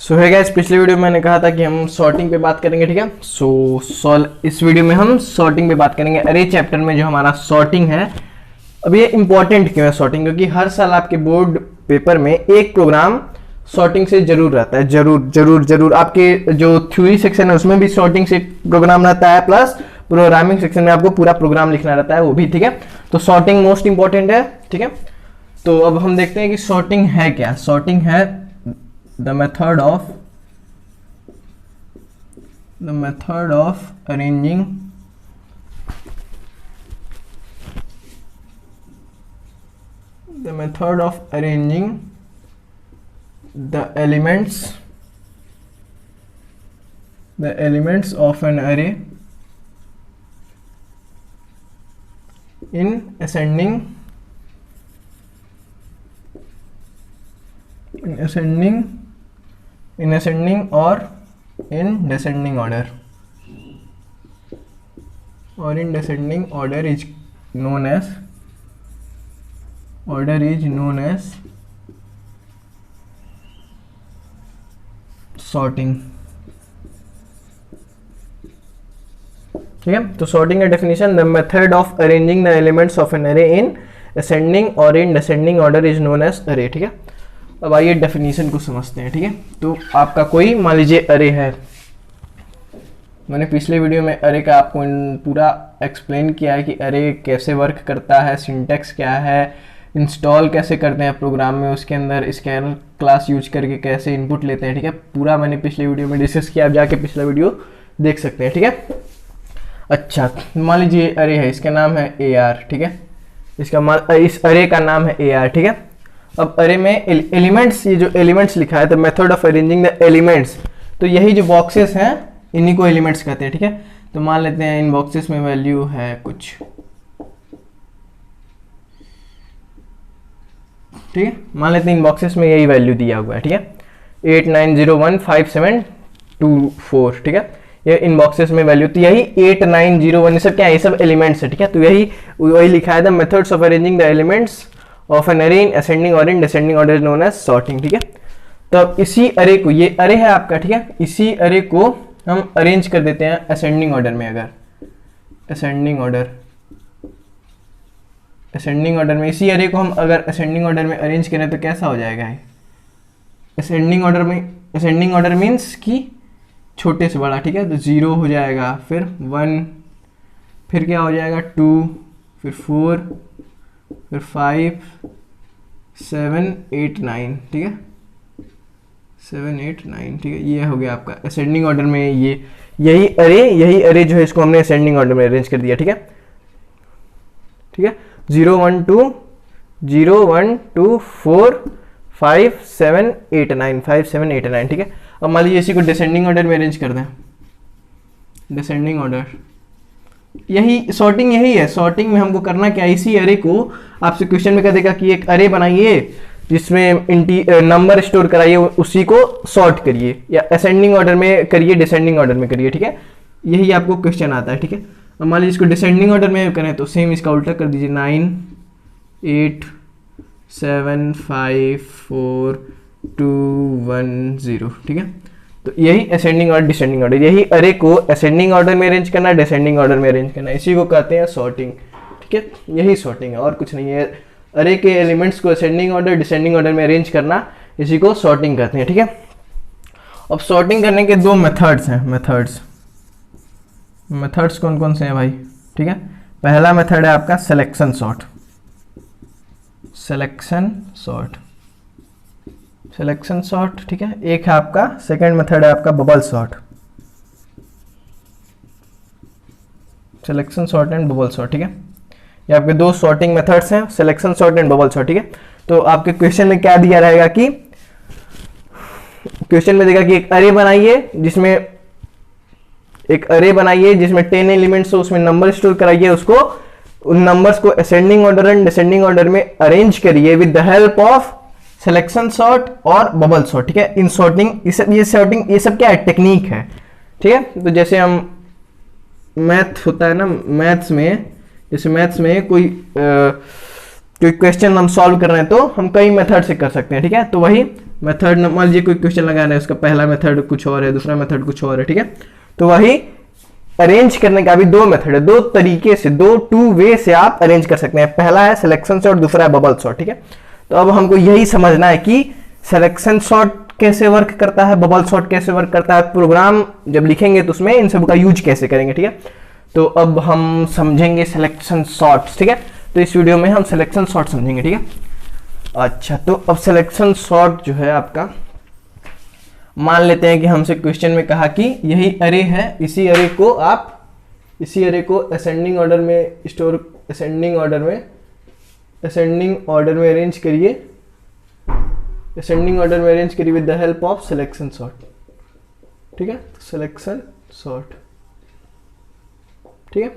सो है गाइस, पिछले वीडियो में मैंने कहा था कि हम सॉर्टिंग पे बात करेंगे, ठीक है। इस वीडियो में हम सॉर्टिंग पे बात करेंगे। अरे चैप्टर में जो हमारा सॉर्टिंग है, अब ये इंपॉर्टेंट क्यों है सॉर्टिंग, क्योंकि हर साल आपके बोर्ड पेपर में एक प्रोग्राम सॉर्टिंग से जरूर रहता है। जरूर आपके जो थ्योरी सेक्शन है उसमें भी सॉर्टिंग से प्रोग्राम रहता है, प्लस प्रोग्रामिंग सेक्शन में आपको पूरा प्रोग्राम लिखना रहता है वो भी, ठीक है। तो सॉर्टिंग मोस्ट इंपॉर्टेंट है, ठीक है। तो अब हम देखते हैं कि सॉर्टिंग है क्या। सॉर्टिंग है the method of arranging the elements of an array in ascending or in descending order, is known as sorting, ठीक है। तो सॉर्टिंग का definition, the method of arranging the elements of an array in ascending और in descending order is known as array, ठीक है। अब आइए definition को समझते हैं, ठीक है। तो आपका कोई मान लीजिए अरे है, मैंने पिछले वीडियो में अरे का आपको पूरा एक्सप्लेन किया है कि अरे कैसे वर्क करता है, सिंटैक्स क्या है, इंस्टॉल कैसे करते हैं प्रोग्राम में, उसके अंदर स्कैनर क्लास यूज करके कैसे इनपुट लेते हैं, ठीक है। पूरा मैंने पिछले वीडियो में डिस्कस किया, आप जाके पिछला वीडियो देख सकते हैं, ठीक है। अच्छा, मान लीजिए अरे है, इसका नाम है AR, ठीक है। इस अरे का नाम है AR, ठीक है। अब अरे में एलिमेंट्स, ये जो एलिमेंट्स लिखा है, the method of arranging the elements, तो यही जो बॉक्सेस हैं इन्हीं को एलिमेंट्स कहते हैं, ठीक है। तो मान लेते हैं इन बॉक्सेस में वैल्यू है कुछ, ठीक है। मान लेते हैं इन बॉक्सेस में यही वैल्यू दिया हुआ है, ठीक है, 89015724, ठीक है। ये इन बॉक्सेस में वैल्यू, तो यही 8901, ये सब क्या है, ये सब एलिमेंट्स है, ठीक है। तो यही वही लिखा है, the methods of arranging the elements of an array in ascending और in descending order known as sorting, ठीक है। तो अब इसी अरे को, ये अरे है आपका, ठीक है, इसी अरे को हम अरेंज कर देते हैं असेंडिंग ऑर्डर में। अगर असेंडिंग ऑर्डर में इसी अरे को हम अगर असेंडिंग ऑर्डर में अरेंज करें तो कैसा हो जाएगा? असेंडिंग ऑर्डर मीन्स कि छोटे से बड़ा, ठीक है। तो 0 हो जाएगा, फिर 1, फिर क्या हो जाएगा 2, फिर 4, फिर 5, 7, 8, 9, ठीक है, 7, 8, 9, ठीक है। ये हो गया आपका असेंडिंग ऑर्डर में। यही अरे जो है इसको हमने असेंडिंग ऑर्डर में अरेंज कर दिया, ठीक है, ठीक है। 0 1 2 4 5 7 8 9, 5 7 8 9, ठीक है। अब मान लीजिए इसी को डिसेंडिंग ऑर्डर में अरेंज कर दें, डिसेंडिंग ऑर्डर, यही सॉर्टिंग, यही है। सॉर्टिंग में हमको करना क्या, इसी अरे को आपसे क्वेश्चन में कह देगा कि एक अरे बनाइए जिसमें नंबर स्टोर कराइए, उसी को सॉर्ट करिए, या असेंडिंग ऑर्डर में करिए, डिसेंडिंग ऑर्डर में करिए, ठीक है। यही आपको क्वेश्चन आता है, ठीक है। अब मान लीजिए इसको डिसेंडिंग ऑर्डर में करें तो सेम इसका उल्टा कर दीजिए, 9 8 7 5 4 2 1 0, ठीक है। तो यही असेंडिंग और डिसेंडिंग ऑर्डर, यही अरे को असेंडिंग ऑर्डर में अरेंज करना, डिसेंडिंग ऑर्डर में अरेंज करना, इसी को कहते हैं सॉर्टिंग, ठीक है। यही सॉर्टिंग है और कुछ नहीं है। अरे के एलिमेंट्स को असेंडिंग ऑर्डर, डिसेंडिंग ऑर्डर में अरेंज करना, इसी को सॉर्टिंग कहते हैं, ठीक है। अब सॉर्टिंग करने के दो मेथड्स हैं। मेथड्स कौन कौन से हैं भाई, ठीक है। पहला मेथड है आपका सिलेक्शन सॉर्ट, ठीक है। एक है आपका सेकंड मेथड है आपका bubble sort, selection sort and bubble sort, ठीक है। ये आपके दो सॉर्टिंग मेथड्स हैं, selection sort and bubble sort, ठीक है। तो आपके क्वेश्चन में क्या दिया रहेगा कि क्वेश्चन में देगा कि एक अरे बनाइए जिसमें 10 एलिमेंट्स हो, उसमें नंबर स्टोर कराइए, उसको उन नंबर्स को ascending order and descending order में अरेंज करिए with the help of selection sort और बबल सॉर्ट, ठीक है। इन सॉर्टिंग, ये ये सब क्या है, टेक्निक है, ठीक है। तो जैसे हम मैथ होता है ना, मैथ्स में जैसे मैथ्स में कोई क्वेश्चन हम सॉल्व कर रहे हैं तो हम कई मेथड से कर सकते हैं, ठीक है। तो वही मेथड मान लीजिए कोई क्वेश्चन लगा रहे हैं, उसका पहला मेथड कुछ और है, दूसरा मेथड कुछ और है, ठीक है। तो वही अरेंज करने का भी दो मेथड है, दो तरीके से, दो टू वे से आप अरेंज कर सकते हैं। पहला है सिलेक्शन सॉर्ट, दूसरा है बबल सॉर्ट, ठीक है। तो अब हमको यही समझना है कि सिलेक्शन सॉर्ट कैसे वर्क करता है, बबल सॉर्ट कैसे वर्क करता है, प्रोग्राम जब लिखेंगे तो उसमें इन सब का यूज कैसे करेंगे, ठीक है। तो अब हम समझेंगे सिलेक्शन सॉर्ट्स, ठीक है। तो इस वीडियो में हम सिलेक्शन सॉर्ट समझेंगे, ठीक है। अच्छा, तो अब सिलेक्शन सॉर्ट जो है आपका, मान लेते हैं कि हमसे क्वेश्चन में कहा कि यही अरे है, इसी अरे को असेंडिंग ऑर्डर में असेंडिंग ऑर्डर में अरेंज करिए, with the help of selection sort, ठीक है। सिलेक्शन सॉर्ट, ठीक है।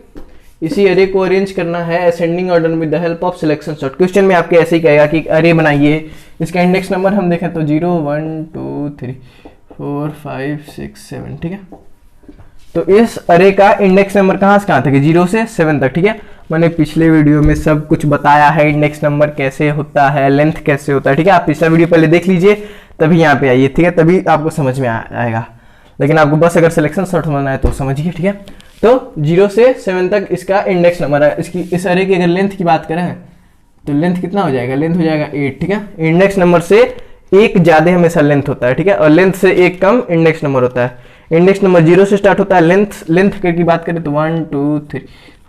इसी अरे को अरेंज करना है ascending order with the help of selection sort. Question में आपके ऐसे ही कहेगा कि अरे बनाइए, इसका इंडेक्स नंबर हम देखें तो 0 1 2 3 4 5 6 7, ठीक है। तो इस अरे का इंडेक्स नंबर कहाँ से कहाँ तक है, 0 से 7 तक, ठीक है। मैंने पिछले वीडियो में सब कुछ बताया है, इंडेक्स नंबर कैसे होता है, लेंथ कैसे होता है, ठीक है। आप पिछला वीडियो पहले देख लीजिए, तभी यहाँ पे आइए, ठीक है, तभी आपको समझ में आएगा। लेकिन आपको बस अगर सिलेक्शन सॉर्ट समझना है तो समझिए, ठीक है। तो 0 से 7 तक इसका इंडेक्स नंबर है। इसकी इस अरे की अगर लेंथ की बात करें तो लेंथ कितना हो जाएगा, लेंथ हो जाएगा 8, ठीक है। इंडेक्स नंबर से एक ज्यादा हमेशा लेंथ होता है, ठीक है, और लेंथ से एक कम इंडेक्स नंबर होता है। इंडेक्स नंबर 0 से स्टार्ट होता है, लेंथ की बात करें तो 1 2 3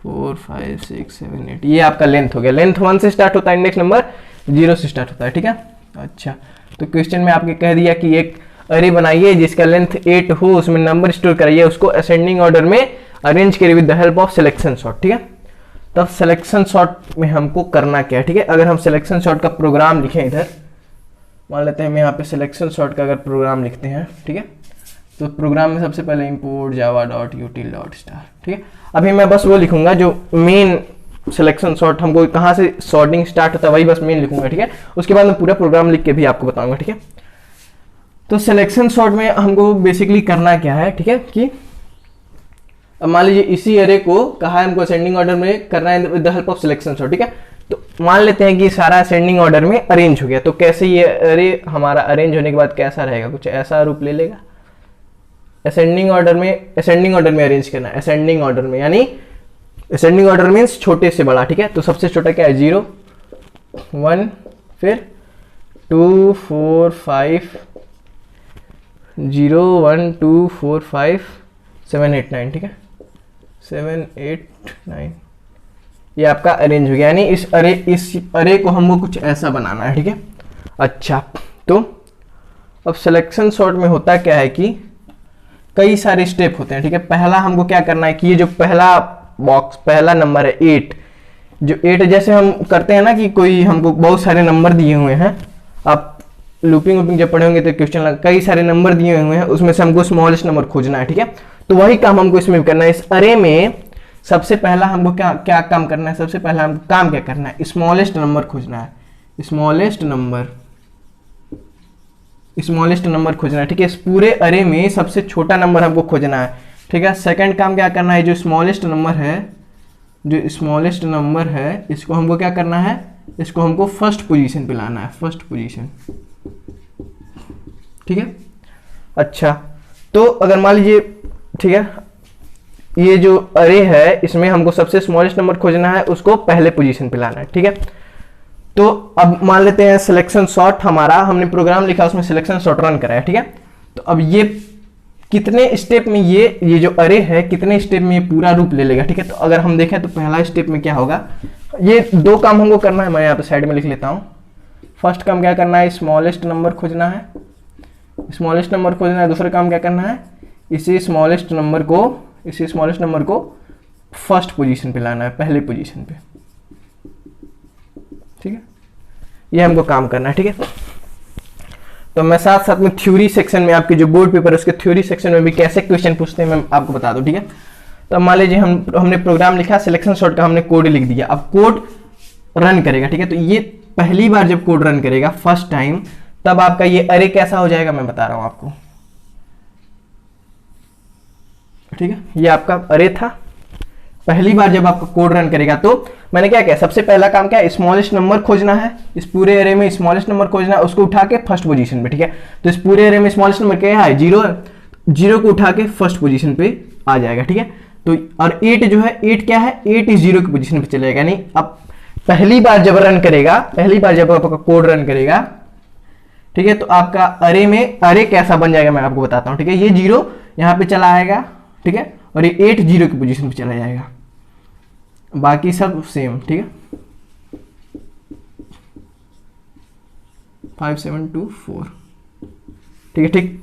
4 5 6 7 8, ये आपका लेंथ हो गया। लेंथ 1 से स्टार्ट होता है, इंडेक्स नंबर 0 से स्टार्ट होता है, ठीक है। अच्छा, तो क्वेश्चन में आपके कह दिया कि एक अरे बनाइए जिसका लेंथ 8 हो, उसमें नंबर स्टोर कराइए, उसको असेंडिंग ऑर्डर में अरेंज करिए with the help of selection sort, ठीक है। तब सिलेक्शन सॉर्ट में हमको करना क्या है, ठीक है। अगर हम सिलेक्शन सॉर्ट का प्रोग्राम लिखें, इधर मान लेते हैं हम यहाँ पे सिलेक्शन सॉर्ट का अगर प्रोग्राम लिखते हैं, ठीक है। तो प्रोग्राम में सबसे पहले import java.util.star, ठीक है। अभी मैं बस वो लिखूंगा जो मेन सिलेक्शन सॉर्ट, हमको कहाँ से सॉर्टिंग स्टार्ट होता है वही बस मेन लिखूंगा, ठीक है। उसके बाद मैं पूरा प्रोग्राम लिख के भी आपको बताऊंगा, ठीक है। तो सिलेक्शन सॉर्ट में हमको बेसिकली करना क्या है, ठीक है, कि अब मान लीजिए इसी अरे को कहा है हमको असेंडिंग ऑर्डर में करना है with the help of selection sort, ठीक है। तो मान लेते हैं कि सारा असेंडिंग ऑर्डर में अरेंज हो गया, तो कैसे ये अरे हमारा अरेंज होने के बाद कैसा रहेगा, कुछ ऐसा रूप ले लेगा। असेंडिंग ऑर्डर में अरेंज करना है, असेंडिंग ऑर्डर में, यानी असेंडिंग ऑर्डर मीन्स छोटे से बड़ा, ठीक है। तो सबसे छोटा क्या है, 0 1, फिर 2 4 5 0 1 2 4 5 7 8 9, ठीक है, 7 8 9, ये आपका अरेंज हो गया। यानी इस अरे को हमको कुछ ऐसा बनाना है, ठीक है। अच्छा, तो अब सिलेक्शन सॉर्ट में होता क्या है कि कई सारे स्टेप होते हैं, ठीक है। पहला हमको क्या करना है कि ये जो पहला नंबर है 8, जो 8 जैसे हम करते हैं ना कि कोई हमको बहुत सारे नंबर दिए हुए हैं, आप लूपिंग जब पढ़े होंगे तो क्वेश्चन कई सारे नंबर दिए हुए हैं, उसमें से हमको स्मॉलेस्ट नंबर खोजना है, ठीक है। तो वही काम हमको इसमें भी करना है। इस अरे में सबसे पहला हमको क्या काम करना है, सबसे पहला हमको काम क्या करना है, स्मॉलेस्ट नंबर खोजना है, स्मॉलेस्ट नंबर खोजना है, ठीक है। इस पूरे अरे में सबसे छोटा नंबर हमको खोजना है, ठीक है। सेकंड काम क्या करना है, जो स्मॉलेस्ट नंबर है इसको हमको क्या करना है, इसको हमको फर्स्ट पोजीशन पे लाना है, फर्स्ट पोजीशन, ठीक है। अच्छा, तो अगर मान लीजिए, ठीक है, ये जो अरे है इसमें हमको सबसे स्मॉलेस्ट नंबर खोजना है, उसको पहले पोजीशन पे लाना है, ठीक है। तो अब मान लेते हैं सिलेक्शन सॉर्ट हमारा, हमने प्रोग्राम लिखा उसमें सिलेक्शन सॉर्ट रन कराया, ठीक है। तो अब ये कितने स्टेप में ये जो अरे है कितने स्टेप में ये पूरा रूप ले लेगा, ठीक है। तो अगर हम देखें तो पहला स्टेप में क्या होगा, ये दो काम हमको करना है, मैं यहाँ पे साइड में लिख लेता हूँ। फर्स्ट काम क्या करना है, स्मॉलेस्ट नंबर खोजना है, दूसरा काम क्या करना है, इसी स्मॉलेस्ट नंबर को फर्स्ट पोजीशन पे लाना है, पहले पोजीशन पे, ठीक है। ये हमको काम करना है, ठीक है। तो मैं साथ साथ में थ्योरी सेक्शन में, आपके जो बोर्ड पेपर है उसके थ्योरी सेक्शन में भी कैसे क्वेश्चन पूछते हैं मैं आपको बता दूं, ठीक है। तो मान लीजिए हमने प्रोग्राम लिखा, सिलेक्शन सॉर्ट का हमने कोड लिख दिया, अब कोड रन करेगा, ठीक है। तो ये पहली बार जब कोड रन करेगा फर्स्ट टाइम, तब आपका ये अरे कैसा हो जाएगा मैं बता रहा हूं आपको, ठीक है। ये आपका अरे था, पहली बार जब आपका कोड रन करेगा तो मैंने क्या किया, सबसे पहला काम क्या है, स्मॉलेस्ट नंबर खोजना है, इस पूरे एरे में स्मॉलेस्ट नंबर खोजना है, उसको उठा के फर्स्ट पोजीशन पे, ठीक है। तो इस पूरे एरे में स्मॉलेस्ट नंबर क्या है, 0 है, 0 को उठा के फर्स्ट पोजीशन पे आ जाएगा, ठीक है। तो और 8 जो है, 8 क्या है, 8 इस 0 की पोजीशन पे चले जाएगा। यानी अब पहली बार जब रन करेगा, पहली बार जब आपका कोड रन करेगा, ठीक है, तो आपका अरे में अरे कैसा बन जाएगा मैं आपको बताता हूं, ठीक है। ये 0 यहाँ पे चला आएगा, ठीक है, और ये 8 0 की पोजीशन पे चला जाएगा, बाकी सब सेम, ठीक है। 5 7 2 4, ठीक है, ठीक।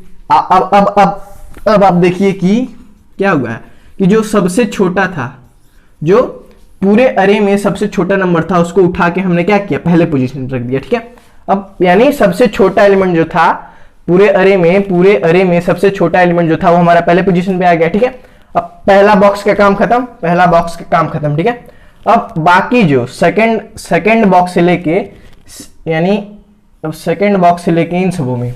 अब आप देखिए कि क्या हुआ है कि जो सबसे छोटा था, जो पूरे अरे में सबसे छोटा नंबर था, उसको उठा के हमने क्या किया, पहले पोजीशन पे रख दिया, ठीक है। अब यानी सबसे छोटा एलिमेंट जो था पूरे अरे में सबसे छोटा एलिमेंट जो था वो हमारा पहले पोजीशन पे आ गया, ठीक है। अब पहला बॉक्स का काम खत्म, पहला बॉक्स का काम खत्म, ठीक है। अब बाकी जो सेकंड बॉक्स से लेके, यानी अब सेकंड बॉक्स से लेके इन सबों में,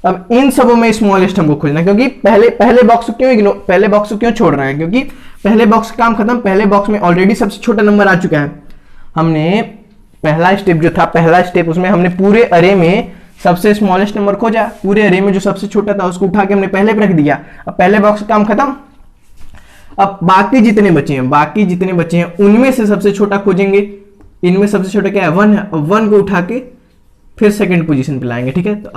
अब इन सबों में स्मॉलेस्ट हमको खोजना, क्योंकि पहले बॉक्स को क्यों छोड़ रहे हैं, क्योंकि पहले बॉक्स का काम खत्म, पहले बॉक्स में ऑलरेडी सबसे छोटा नंबर आ चुका है। हमने पहला स्टेप जो था, पहला स्टेप, उसमें हमने पूरे अरे में सबसे स्मॉलेस्ट नंबर खोजा, पूरे अरे में जो सबसे छोटा था उसको उठा के हमने पहले पे रख दिया। अब पहले बॉक्स का काम खत्म, अब बाकी जितने बचे हैं उनमें से सबसे छोटा खोजेंगे। इनमें सबसे छोटा क्या है, 1 है। अब 1 को उठा के फिर सेकंड पोजीशन पे लाएंगे, ठीक है। तो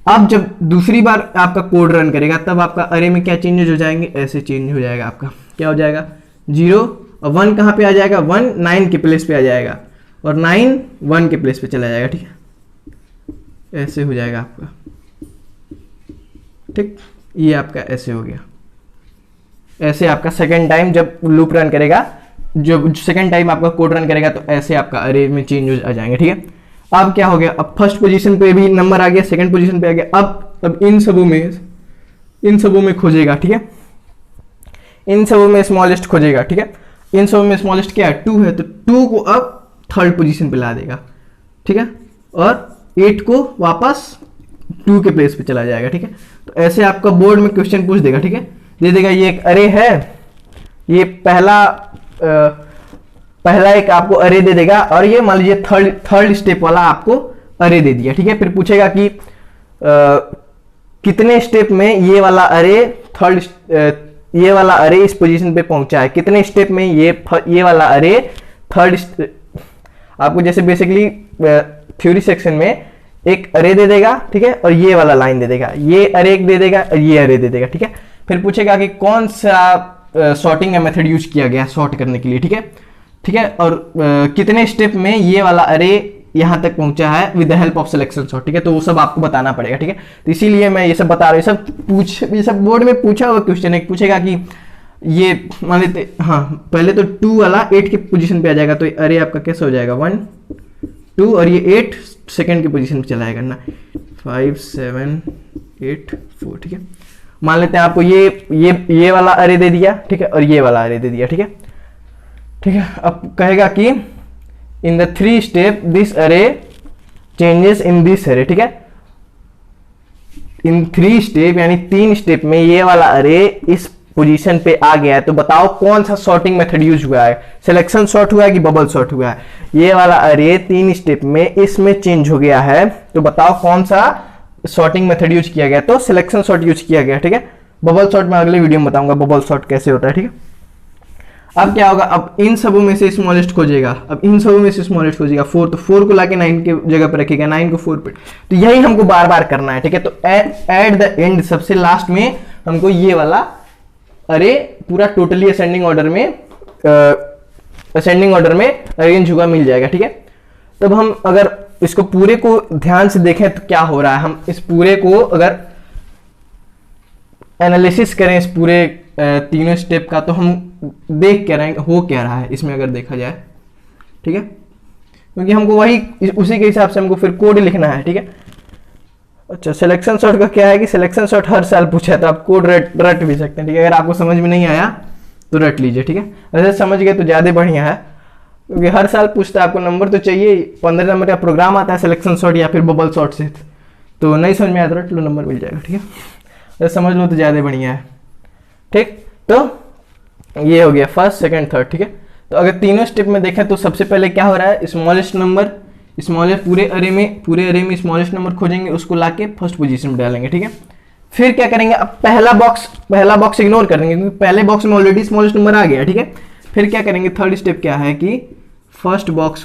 अब जब दूसरी बार आपका कोड रन करेगा तब आपका अरे में क्या चेंजेस हो जाएंगे, ऐसे चेंज हो जाएगा आपका, क्या हो जाएगा, 0 और 1 कहाँ पे आ जाएगा, 1 9 के प्लेस पे आ जाएगा, और 9 1 के प्लेस पे चला जाएगा, ठीक है। ऐसे हो जाएगा आपका, ठीक। ये आपका ऐसे हो गया। ऐसे आपका सेकंड टाइम जब लूप रन करेगा, जब सेकंड टाइम आपका कोड रन करेगा तो ऐसे आपका अरे में चेंज आ जाएंगे, ठीक है। अब क्या हो गया, अब फर्स्ट पोजीशन पे भी नंबर आ गया, सेकंड पोजीशन पे आ गया। अब इन सबों में खोजेगा, ठीक है। इन सबों में स्मॉलेस्ट खोजेगा, ठीक है। इन सबों में स्मॉलेस्ट क्या है, 2 है, तो 2 को अब थर्ड पोजीशन पे ला देगा, ठीक है, और 8 को वापस 2 के प्लेस पे चला जाएगा, ठीक है। तो ऐसे आपका बोर्ड में क्वेश्चन पूछ देगा, ठीक है, दे देगा ये एक अरे है, ये पहला एक आपको अरे दे देगा, और ये मान लीजिए थर्ड स्टेप वाला आपको अरे दे दिया, ठीक है। फिर पूछेगा कि कितने स्टेप में ये वाला अरे इस पोजीशन पे पहुंचा है, कितने स्टेप में ये वाला अरे थर्ड, आपको जैसे बेसिकली थ्योरी सेक्शन में एक अरे दे देगा, ठीक है, और ये वाला लाइन दे देगा, ये अरे एक दे देगा और ये अरे दे देगा, ठीक है। फिर पूछेगा कि कौन सा सॉर्टिंग का मेथड यूज किया गया सॉर्ट करने के लिए, ठीक है, ठीक है, और कितने स्टेप में ये वाला अरे यहां तक पहुंचा है with the help of selection sort, ठीक है। तो वो सब आपको बताना पड़ेगा, ठीक है। तो इसीलिए मैं ये सब बता रहा हूँ, ये सब बोर्ड में पूछा हुआ क्वेश्चन है। पूछेगा कि ये मान लेते, हाँ, पहले तो 2 वाला 8 की पोजीशन पे आ जाएगा, तो अरे आपका कैसे हो जाएगा, 1 2, और ये 8 सेकंड की पोजीशन पे चला जाएगा ना, 5 7 8 4, ठीक है। मान लेते हैं आपको ये वाला अरे दे दिया, ठीक है, और ये वाला अरे दे दिया, ठीक है, ठीक है। अब कहेगा कि इन द 3 स्टेप दिस अरे चेंजेस इन दिस अरे, ठीक है। इन 3 स्टेप यानी 3 स्टेप में ये वाला अरे इस पोजीशन पे आ गया है, तो बताओ कौन सा सॉर्टिंग मेथड यूज हुआ है, सिलेक्शन सॉर्ट हुआ है कि बबल सॉर्ट हुआ है। ये वाला अरे 3 स्टेप में इसमें चेंज हो गया है, तो बताओ कौन सा सॉर्टिंग मेथड यूज किया गया, तो सिलेक्शन सॉर्ट यूज किया गया, ठीक है। बबल सॉर्ट में अगले वीडियो में बताऊंगा बबल सॉर्ट कैसे होता है, ठीक है। अब क्या होगा, अब इन सबों में से स्मॉलेस्ट खोजेगा, अब इन सबों में से स्मॉलेस्ट खोजेगा 4, तो 4 को लाके 9 के जगह पर रखेगा, 9 को 4 पे, तो यही हमको बार बार करना है, ठीक है। तो एट द एंड सबसे लास्ट में हमको ये वाला अरे पूरा टोटली असेंडिंग ऑर्डर में अरेंज हुआ मिल जाएगा, ठीक है। तब हम अगर इसको पूरे को ध्यान से देखें तो क्या हो रहा है, हम इस पूरे को अगर एनालिसिस करें, इस पूरे तीनों स्टेप का, तो हम देख क्या रहे हैं हो क्या रहा है इसमें अगर देखा जाए, ठीक है, क्योंकि हमको वही उसी के हिसाब से हमको फिर कोड लिखना है, ठीक है। अच्छा, सिलेक्शन सॉर्ट का क्या है कि सिलेक्शन सॉर्ट हर साल पूछा है, तो आप कोड रट भी सकते हैं, ठीक है। अगर आपको समझ में नहीं आया तो रट लीजिए, ठीक है। अगर समझ गए तो ज़्यादा बढ़िया है, क्योंकि हर साल पूछता है, आपको नंबर तो चाहिए, 15 नंबर का प्रोग्राम आता है सिलेक्शन सॉर्ट या फिर बबल सॉर्ट से, तो नहीं समझ में आया तो रट लो, नंबर मिल जाएगा, ठीक है। अगर समझ लो तो ज़्यादा बढ़िया है, ठीक। तो ये हो गया फर्स्ट सेकंड थर्ड, ठीक है। तो अगर तीनों स्टेप में देखें तो सबसे पहले क्या हो रहा है, स्मॉलेस्ट नंबर, स्मॉलेस्ट पूरे अरे में स्मॉलेस्ट नंबर खोजेंगे, उसको लाके फर्स्ट पोजीशन में डालेंगे, ठीक है। फिर क्या करेंगे, अब पहला बॉक्स इग्नोर कर देंगे क्योंकि पहले बॉक्स में ऑलरेडी स्मॉलेस्ट नंबर आ गया, ठीक है। फिर क्या करेंगे, थर्ड स्टेप क्या है कि फर्स्ट बॉक्स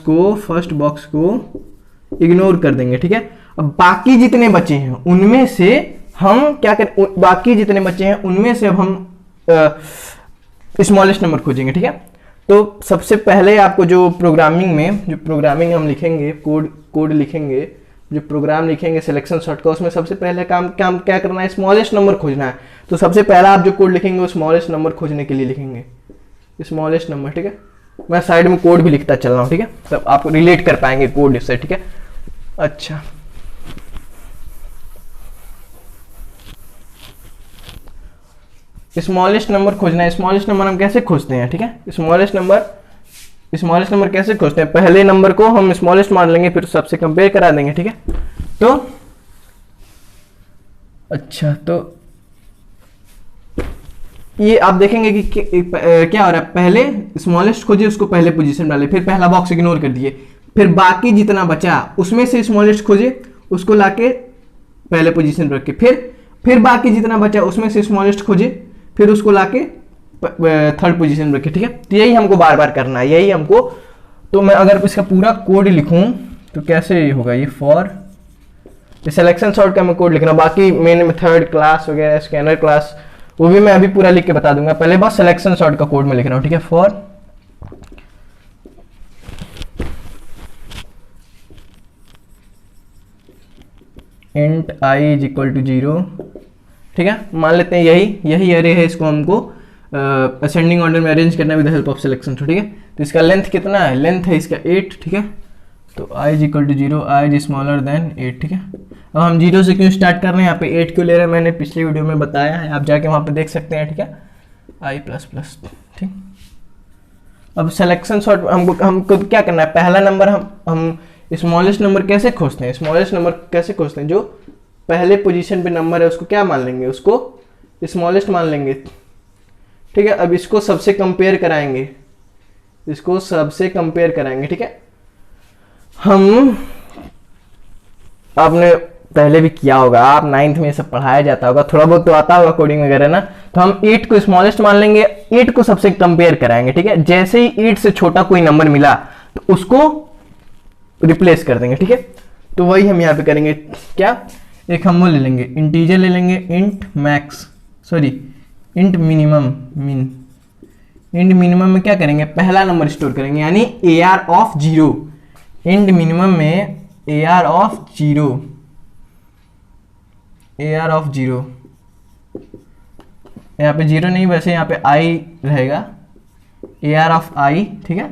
को इग्नोर कर देंगे, ठीक है। अब बाकी जितने बचे हैं उनमें से हम क्या करें, बाकी जितने बचे हैं उनमें से अब हम स्मॉलेस्ट नंबर खोजेंगे, ठीक है। तो सबसे पहले आपको जो प्रोग्रामिंग हम लिखेंगे, कोड लिखेंगे, जो प्रोग्राम लिखेंगे सिलेक्शन सॉर्ट का, उसमें सबसे पहले काम क्या करना है, स्मॉलेस्ट नंबर खोजना है। तो सबसे पहला आप जो कोड लिखेंगे वो स्मॉलेस्ट नंबर खोजने के लिए लिखेंगे, स्मॉलेस्ट नंबर, ठीक है। मैं साइड में कोड भी लिखता चल रहा हूँ, ठीक है, तब आप रिलेट कर पाएंगे कोड इससे, ठीक है। अच्छा, स्मॉलेस्ट नंबर खोजना है। स्मॉलेस्ट नंबर हम कैसे खोजते हैं, ठीक है। स्मॉलेस्ट नंबर कैसे खोजते हैं, पहले नंबर को हम स्मॉलेस्ट मान लेंगे, फिर सबसे कंपेयर करा देंगे, ठीक है। तो अच्छा, तो ये आप देखेंगे कि क्या हो रहा है, पहले स्मॉलेस्ट खोजिए, उसको पहले पोजीशन डाले, फिर पहला बॉक्स इग्नोर कर दिए, फिर बाकी जितना बचा उसमें से स्मॉलेस्ट खोजे, उसको लाके पहले पोजीशन पर रखे, फिर बाकी जितना बचा उसमें से स्मॉलेस्ट खोजे, फिर उसको लाके थर्ड पोजीशन में रखे, ठीक है। तो यही हमको बार बार करना है, यही हमको। तो मैं अगर इसका पूरा कोड लिखूं तो कैसे होगा, ये फॉर सिलेक्शन सॉर्ट का मैं कोड लिखना, बाकी मेन मेथड क्लास वगैरह स्कैनर क्लास वो भी मैं अभी पूरा लिख के बता दूंगा, पहले बस सिलेक्शन सॉर्ट का कोड में लिख रहा हूं, ठीक है। For int i is equal to 0, ठीक है। मान लेते हैं यही अरे है, इसको हमको असेंडिंग ऑर्डर में अरेंज करना with the help of selection, ठीक है। तो इसका लेंथ कितना है, लेंथ है इसका 8, ठीक है। तो i is equal to 0, i is smaller than 8, ठीक है। अब हम 0 से क्यों स्टार्ट कर रहे हैं, यहाँ पे 8 क्यों ले रहे हैं, मैंने पिछले वीडियो में बताया है, आप जाके वहाँ पे देख सकते हैं, ठीक है। i++, ठीक। अब सिलेक्शन सॉर्ट हमको क्या करना है, पहला नंबर हम स्मॉलेस्ट नंबर कैसे खोजते हैं, जो पहले पोजीशन पे नंबर है उसको क्या मान लेंगे, उसको स्मॉलेस्ट मान लेंगे, ठीक है। अब इसको सबसे कंपेयर कराएंगे, ठीक है। हम आपने पहले भी किया होगा, आप 9th में सब पढ़ाया जाता होगा, थोड़ा बहुत तो आता होगा कोडिंग वगैरह ना। तो हम 8 को स्मॉलेस्ट मान लेंगे, 8 को सबसे कंपेयर कराएंगे, ठीक है। जैसे ही 8 से छोटा कोई नंबर मिला तो उसको रिप्लेस कर देंगे, ठीक है। तो वही हम यहाँ पे करेंगे, क्या, एक हम वो ले लेंगे, इंटीजर ले लेंगे, इंट मिनिमम में क्या करेंगे, पहला नंबर स्टोर करेंगे, यानी AR ऑफ 0, इंट मिनिमम में AR ऑफ 0, यहाँ पे 0 नहीं, वैसे यहाँ पे I रहेगा, AR ऑफ I, ठीक है।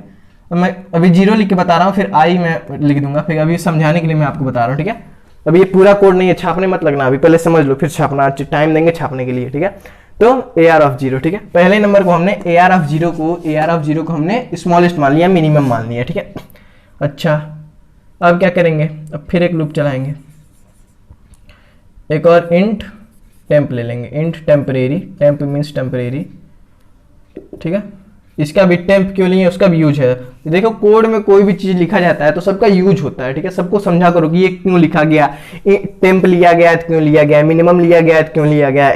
मैं अभी 0 लिख के बता रहा हूँ, फिर I मैं लिख दूंगा, फिर अभी समझाने के लिए मैं आपको बता रहा हूँ, ठीक है। अभी ये पूरा कोड नहीं है, छापने मत लगना, अभी पहले समझ लो, फिर छापना, टाइम देंगे छापने के लिए, ठीक है। तो AR ऑफ 0, ठीक है। पहले नंबर को हमने AR ऑफ 0 को हमने स्मॉलेस्ट मान लिया, मिनिमम मान लिया, ठीक है। अच्छा, अब क्या करेंगे, अब फिर एक लूप चलाएंगे, एक और इंट टेम्प ले लेंगे, int temporary, temp means temporary, ठीक है। इसका भी टेम्प क्यों लिए, उसका भी यूज है। देखो कोड में कोई भी चीज लिखा जाता है तो सबका यूज होता है, ठीक है। सबको समझा करो कि ये क्यों लिखा गया, टेम्प लिया गया तो क्यों लिया गया, मिनिमम लिया गया तो क्यों लिया गया,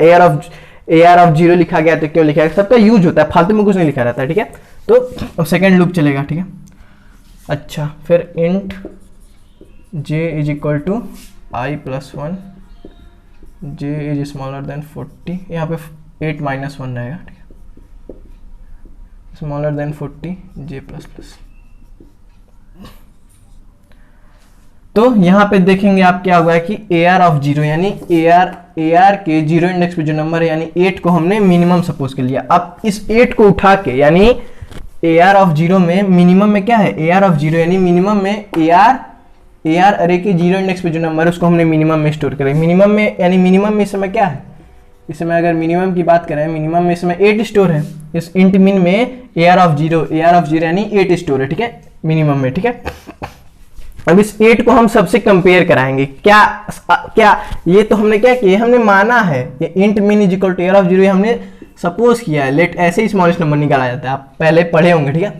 AR ऑफ 0 लिखा गया तो क्यों लिखा गया, सबका यूज होता है, फालतू में कुछ नहीं लिखा रहता है, ठीक है। तो अब सेकेंड लूप चलेगा, ठीक है। अच्छा, फिर int j is equal to i+1, j is smaller than 40, यहाँ पे 8-1 रहेगा, ठीक है। Smaller than 40, j++। तो यहाँ पे देखेंगे आप क्या हुआ है कि AR ऑफ 0, यानी AR के 0 इंडेक्स पे जो नंबर है, यानी 8 को हमने मिनिमम सपोज कर लिया। अब इस 8 को उठा के, यानी AR ऑफ 0 में मिनिमम में क्या है, AR ऑफ 0 यानी मिनिमम में AR अरे के 0 इंडेक्स पे जो नंबर है उसको हमने मिनिमम में स्टोर करें। मिनिमम में, यानी मिनिमम में इस समय क्या है, इस समय अगर मिनिमम की बात करें, मिनिमम में इस समय 8 स्टोर है, इस इंट मिन में AR ऑफ 0 यानी 8 स्टोर है, ठीक है, मिनिमम में, ठीक है। अब इस 8 को हम सबसे कंपेयर कराएंगे, क्या ये तो हमने क्या किया, हमने माना है ये int min is equal to AR of 0, हमने सपोज किया है, लेट ऐसे ही स्मॉलेस्ट नंबर निकाला जाता है, आप पहले पढ़े होंगे, ठीक है।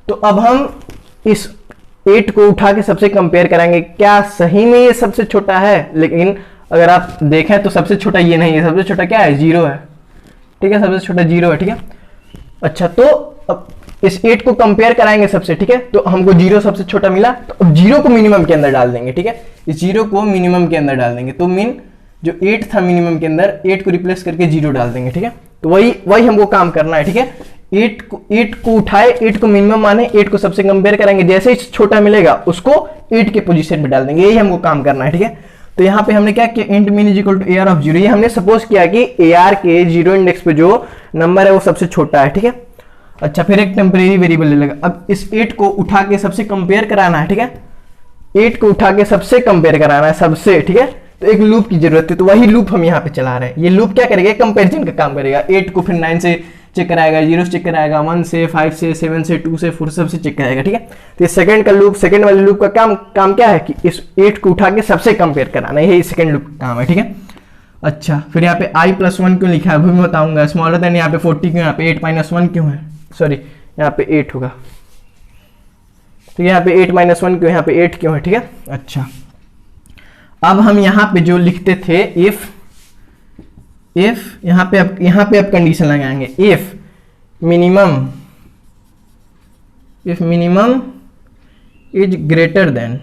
तो अब हम इस 8 को उठा के सबसे कंपेयर कराएंगे, क्या सही में ये सबसे छोटा है, लेकिन अगर आप देखें तो सबसे छोटा ये नहीं है, सबसे छोटा क्या है, 0 है, ठीक है, सबसे छोटा 0 है, ठीक है। अच्छा, तो अब इस 8 को कंपेयर कराएंगे सबसे, ठीक है, तो हमको 0 सबसे छोटा मिला, तो अब 0 को मिनिमम के अंदर डाल देंगे, ठीक है, इस 0 को मिनिमम के अंदर डाल देंगे, तो मीन जो 8 था मिनिमम के अंदर, 8 को रिप्लेस करके 0 डाल देंगे, ठीक है। तो वही हमको काम करना है, ठीक है। 8 को उठाए, 8 को मिनिमम माने, 8 को सबसे कंपेयर करेंगे, जैसे ही छोटा मिलेगा उसको 8 के पोजीशन में डाल देंगे, यही हमको काम करना है, ठीक है। तो यहाँ पे हमने क्या किया, int min is equal to AR of 0, ये हमने सपोज किया कि AR के 0 इंडेक्स पे जो नंबर है वो सबसे छोटा है, ठीक है। अच्छा, फिर एक टेम्परेरी वेरिएबल ले लेगा, अब इस 8 को उठा के सबसे कंपेयर कराना है, ठीक है, 8 को उठा के सबसे कंपेयर कराना है सबसे, ठीक है। तो एक लूप की जरूरत है, तो वही लूप हम यहाँ पे चला रहे हैं। ये लूप क्या करेगा, कंपैरिजन का काम करेगा, 8 को फिर 9 से चेक कराएगा, 0 से चेक कराएगा, 1 से, 5 से, 7 से, 2 से, 4 से चेक कराएगा, ठीक है। तो ये सेकंड का लूप, सेकंड वाले लूप का काम क्या है कि इस 8 को उठा के सबसे कंपेयर कराना, यही सेकंड लूप का काम है, ठीक है। अच्छा, फिर यहाँ पे i+1 क्यों लिखा है वो मैं बताऊंगा, स्मॉलर देन यहाँ पे 40 क्यों, यहाँ पे 8 - 1 क्यों है, सॉरी यहाँ पे 8 होगा, तो यहाँ पे 8 - 1 क्यों, यहाँ पे 8 क्यों है, ठीक है। अच्छा, अब हम यहाँ पे जो लिखते थे इफ यहाँ पे अब कंडीशन लगाएंगे, if minimum is greater then,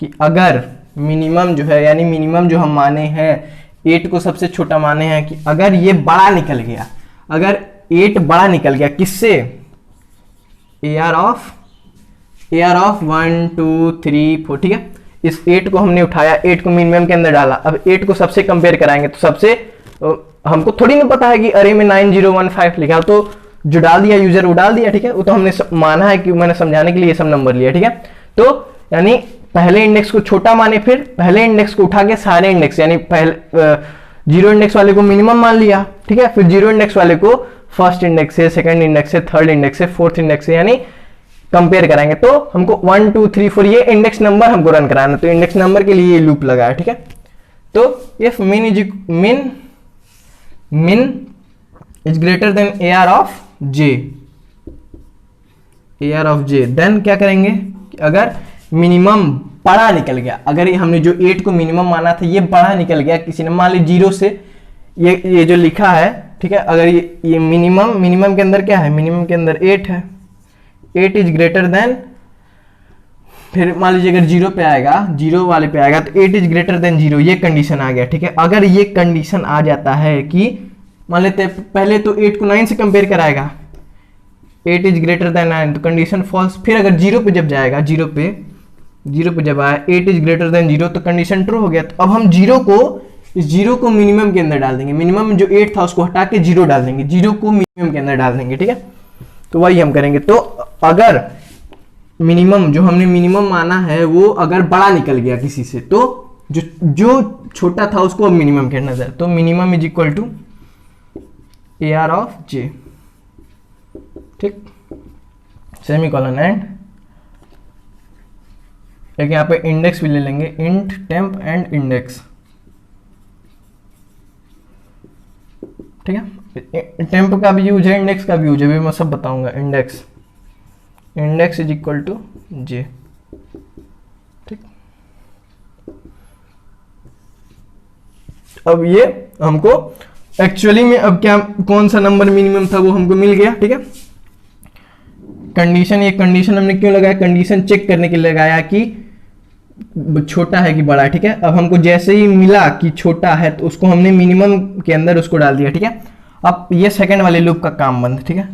कि अगर मिनिमम जो है, यानी मिनिमम जो हम माने हैं 8 को सबसे छोटा माने हैं, कि अगर ये बड़ा निकल गया, अगर 8 बड़ा निकल गया किससे, AR ऑफ 1 2 3 4, ठीक है। इस 8 को हमने उठाया, 8 को मिनिमम के अंदर डाला, अब 8 को सबसे कंपेयर कराएंगे, तो सबसे हमको थोड़ी ना पता है कि अरे में 9015 लिखा, तो जो डाल दिया यूजर वो डाल दिया, ठीक है, वो तो हमने माना है कि मैंने समझाने के लिए ये सब नंबर लिया, ठीक है। तो यानी पहले इंडेक्स को छोटा माने, फिर पहले इंडेक्स को उठा के सारे इंडेक्स, यानी पहले 0 इंडेक्स वाले को मिनिमम मान लिया, ठीक है, फिर 0 इंडेक्स वाले को फर्स्ट इंडेक्स से, सेकंड इंडेक्स से, थर्ड इंडेक्स से, फोर्थ इंडेक्स से, यानी कंपेयर कराएंगे। तो हमको 1 2 3 4 ये इंडेक्स नंबर हमको रन कराना, तो इंडेक्स नंबर के लिए ये लूप लगा है, ठीक है। तो if min is greater than AR of J, then क्या करेंगे कि अगर मिनिमम बड़ा निकल गया, अगर ये हमने जो 8 को मिनिमम माना था ये बड़ा निकल गया किसी ने, मान ली 0 से, ये जो लिखा है, ठीक है, अगर ये मिनिमम के अंदर क्या है, मिनिमम के अंदर 8 है, 8 इज ग्रेटर देन, फिर मान लीजिए अगर 0 पे आएगा, 0 वाले पे आएगा, तो 8 इज ग्रेटर देन 0, ये कंडीशन आ गया, ठीक है। अगर ये कंडीशन आ जाता है कि मान लेते हैं पहले तो 8 को 9 से कंपेयर कराएगा, 8 इज ग्रेटर देन 9, तो कंडीशन फॉल्स, फिर अगर 0 पे जब जाएगा, 0 पे जब आया 8 इज ग्रेटर देन 0, तो कंडीशन ट्रू हो गया। तो अब हम 0 को मिनिमम के अंदर डाल देंगे, मिनिमम जो 8 था उसको हटा के 0 डाल देंगे, 0 को मिनिमम के अंदर डाल देंगे, ठीक है। तो वही हम करेंगे। तो अगर मिनिमम जो हमने मिनिमम माना है वो अगर बड़ा निकल गया किसी से, तो जो छोटा था उसको अब मिनिमम कहना जाए, तो minimum is equal to AR of J, ठीक, सेमीकोलन एंड एक यहाँ पे इंडेक्स भी ले लेंगे, इंट टेम्प एंड इंडेक्स, ठीक है। टेम्प का भी यूज है, इंडेक्स का भी यूज है, मैं सब बताऊंगा। Index is equal to J, ठीक। अब ये हमको एक्चुअली में अब क्या, कौन सा नंबर मिनिमम था वो हमको मिल गया, ठीक है। कंडीशन, ये कंडीशन हमने क्यों लगाया, कंडीशन चेक करने के लिए लगाया कि छोटा है कि बड़ा है, ठीक है। अब हमको जैसे ही मिला कि छोटा है तो उसको हमने मिनिमम के अंदर उसको डाल दिया, ठीक है। अब ये सेकंड वाले लूप का काम बंद, ठीक है।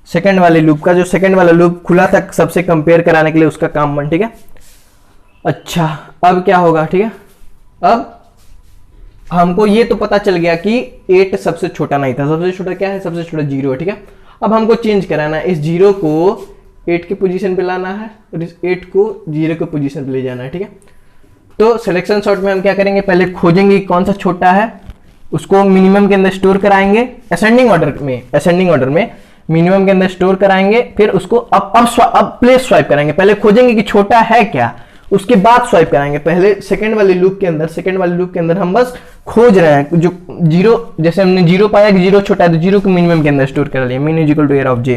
सेकंड वाले लूप का, जो सेकंड वाला लूप खुला था सबसे कंपेयर कराने के लिए, उसका काम बंद, ठीक है। अच्छा, अब क्या होगा, ठीक है। अब हमको ये तो पता चल गया कि 8 सबसे छोटा नहीं था, सबसे छोटा क्या है, सबसे छोटा 0 है, ठीक है। अब हमको चेंज कराना है, इस 0 को 8 की पोजीशन पे लाना है और इस 8 को 0 की पोजीशन पे ले जाना है, ठीक है। तो सिलेक्शन सॉर्ट में हम क्या करेंगे, पहले खोजेंगे कौन सा छोटा है, उसको मिनिमम के अंदर स्टोर कराएंगे, असेंडिंग ऑर्डर में मिनिमम के अंदर स्टोर कराएंगे, फिर उसको अब प्लेस स्वाइप कराएंगे। पहले खोजेंगे कि छोटा है क्या, उसके बाद स्वाइप कराएंगे। पहले सेकंड वाले लूप के अंदर हम बस खोज रहे हैं जो जीरो, जैसे हमने जीरो पाया कि जीरो छोटा है तो जीरो को मिनिमम के अंदर स्टोर कर लिया, min is equal to air of J.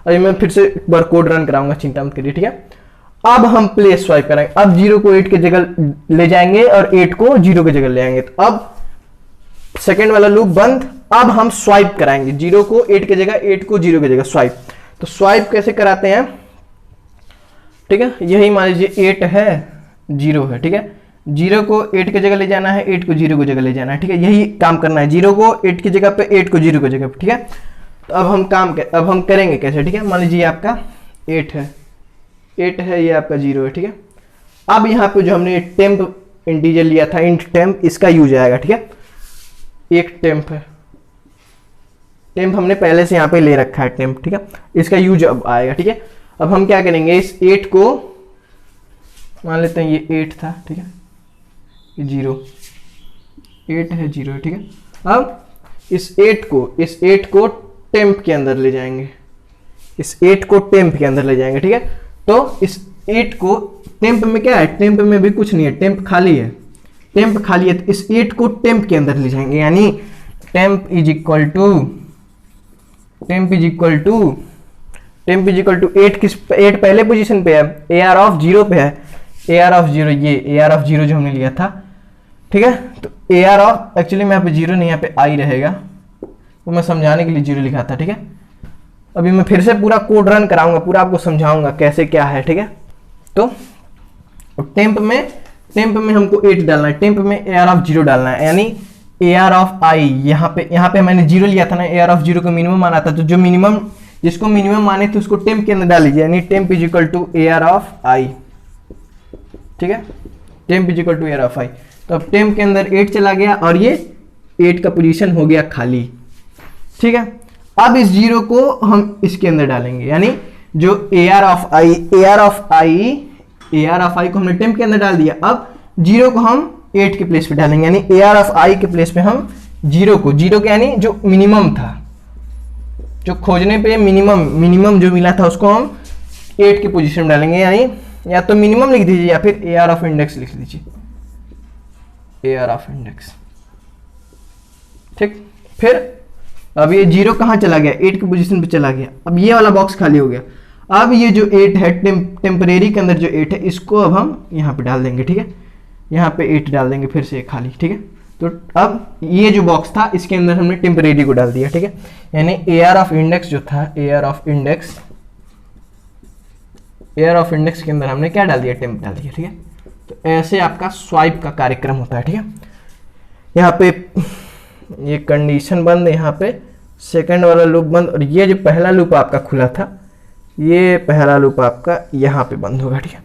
अभी मैं फिर से एक बार कोड रन कराऊंगा, चिंता मत करिए, ठीक है। अब हम प्लेस स्वाइप कराएंगे, अब 0 को 8 की जगह ले जाएंगे और 8 को 0 की जगह ले आएंगे। तो अब सेकंड वाला लूप बंद, अब हम स्वाइप कराएंगे 0 को 8 की जगह, 8 को 0 की जगह स्वाइप। तो स्वाइप कैसे कराते हैं, ठीक है, यही मान लीजिए 8 है 0 है, ठीक है, 0 को 8 की जगह ले जाना है, 8 को 0 की जगह ले जाना है, ठीक है, यही काम करना है, 0 को 8 की जगह पे 8 को 0 की जगह पे, ठीक है। तो अब हम करेंगे कैसे, ठीक है, मान लीजिए आपका 8 है, ये आपका 0 है, ठीक है। अब यहाँ पे जो हमने टेम्प इंटीजर लिया था, इंट टेम्प, इसका यूज आएगा, ठीक है। एक टेम्प है, टेम्प हमने पहले से यहाँ पे ले रखा है टेम्प, ठीक है, इसका यूज अब आएगा, ठीक है। अब हम क्या करेंगे, इस 8 को मान लेते हैं ये 8 था, ठीक है, ये 0, 8 है 0 है, ठीक है। अब इस 8 को टेम्प के अंदर ले जाएंगे, इस 8 को टेम्प के अंदर ले जाएंगे, ठीक है। तो इस 8 को टेम्प में क्या है, टेम्प में भी कुछ नहीं है, टेम्प खाली है, तो इस 8 को टेम्प के अंदर ले जाएंगे, यानी टेम्प इज इक्वल टू 8 पहले पोजीशन पे है, AR ऑफ 0 पे है, AR ऑफ 0 ये AR ऑफ 0 जो हमने लिया था, ठीक है। तो AR ऑफ, एक्चुअली में यहाँ पे 0 नहीं, यहाँ पे I रहेगा, वो मैं समझाने के लिए 0 लिखा था, ठीक है। अभी मैं फिर से पूरा कोड रन कराऊंगा, पूरा आपको समझाऊंगा कैसे क्या है, ठीक है। तो टेम्प में हमको 8 डालना है, टेम्प में AR ऑफ 0 डालना है, यानी AR ऑफ I, यहाँ पे मैंने 0 लिया था ना, AR ऑफ 0 को मिनिमम माना था, तो जो मिनिमम, जिसको मिनिमम माने थे उसको टेम्प के अंदर डाल लीजिए, यानी temp is equal to AR of I, ठीक है, temp is equal to AR of I। तो अब टेम्प के अंदर 8 चला गया और ये 8 का पोजीशन हो गया खाली, ठीक है। अब इस 0 को हम इसके अंदर डालेंगे, यानी जो AR ऑफ I को हमने टेम्प के अंदर डाल दिया, अब 0 को हम 8 के प्लेस पे डालेंगे, यानी AR ऑफ I के प्लेस पे हम 0 के यानी जो मिनिमम था, जो खोजने पे मिनिमम जो मिला था उसको हम 8 के पोजीशन में डालेंगे, यानी या तो मिनिमम लिख दीजिए या फिर AR ऑफ इंडेक्स लिख दीजिए, AR ऑफ इंडेक्स, ठीक। फिर अब ये 0 कहाँ चला गया, 8 की पोजीशन पे चला गया, अब ये वाला बॉक्स खाली हो गया। अब ये जो 8 है, टेम्परेरी के अंदर जो 8 है, इसको अब हम यहाँ पे डाल देंगे, ठीक है, यहाँ पे 8 डाल देंगे फिर से खाली, ठीक है। तो अब ये जो बॉक्स था इसके अंदर हमने टेम्परेरी को डाल दिया, ठीक है, यानी AR ऑफ इंडेक्स जो था, AR ऑफ इंडेक्स के अंदर हमने क्या डाल दिया, टेम्प डाल दिया, ठीक है। तो ऐसे आपका स्वाइप का कार्यक्रम होता है, ठीक है। यहाँ पे ये कंडीशन बंद, यहाँ पे सेकंड वाला लूप बंद, और ये जो पहला लूप आपका खुला था, ये पहला लूप आपका यहाँ पे बंद होगा, ठीक है।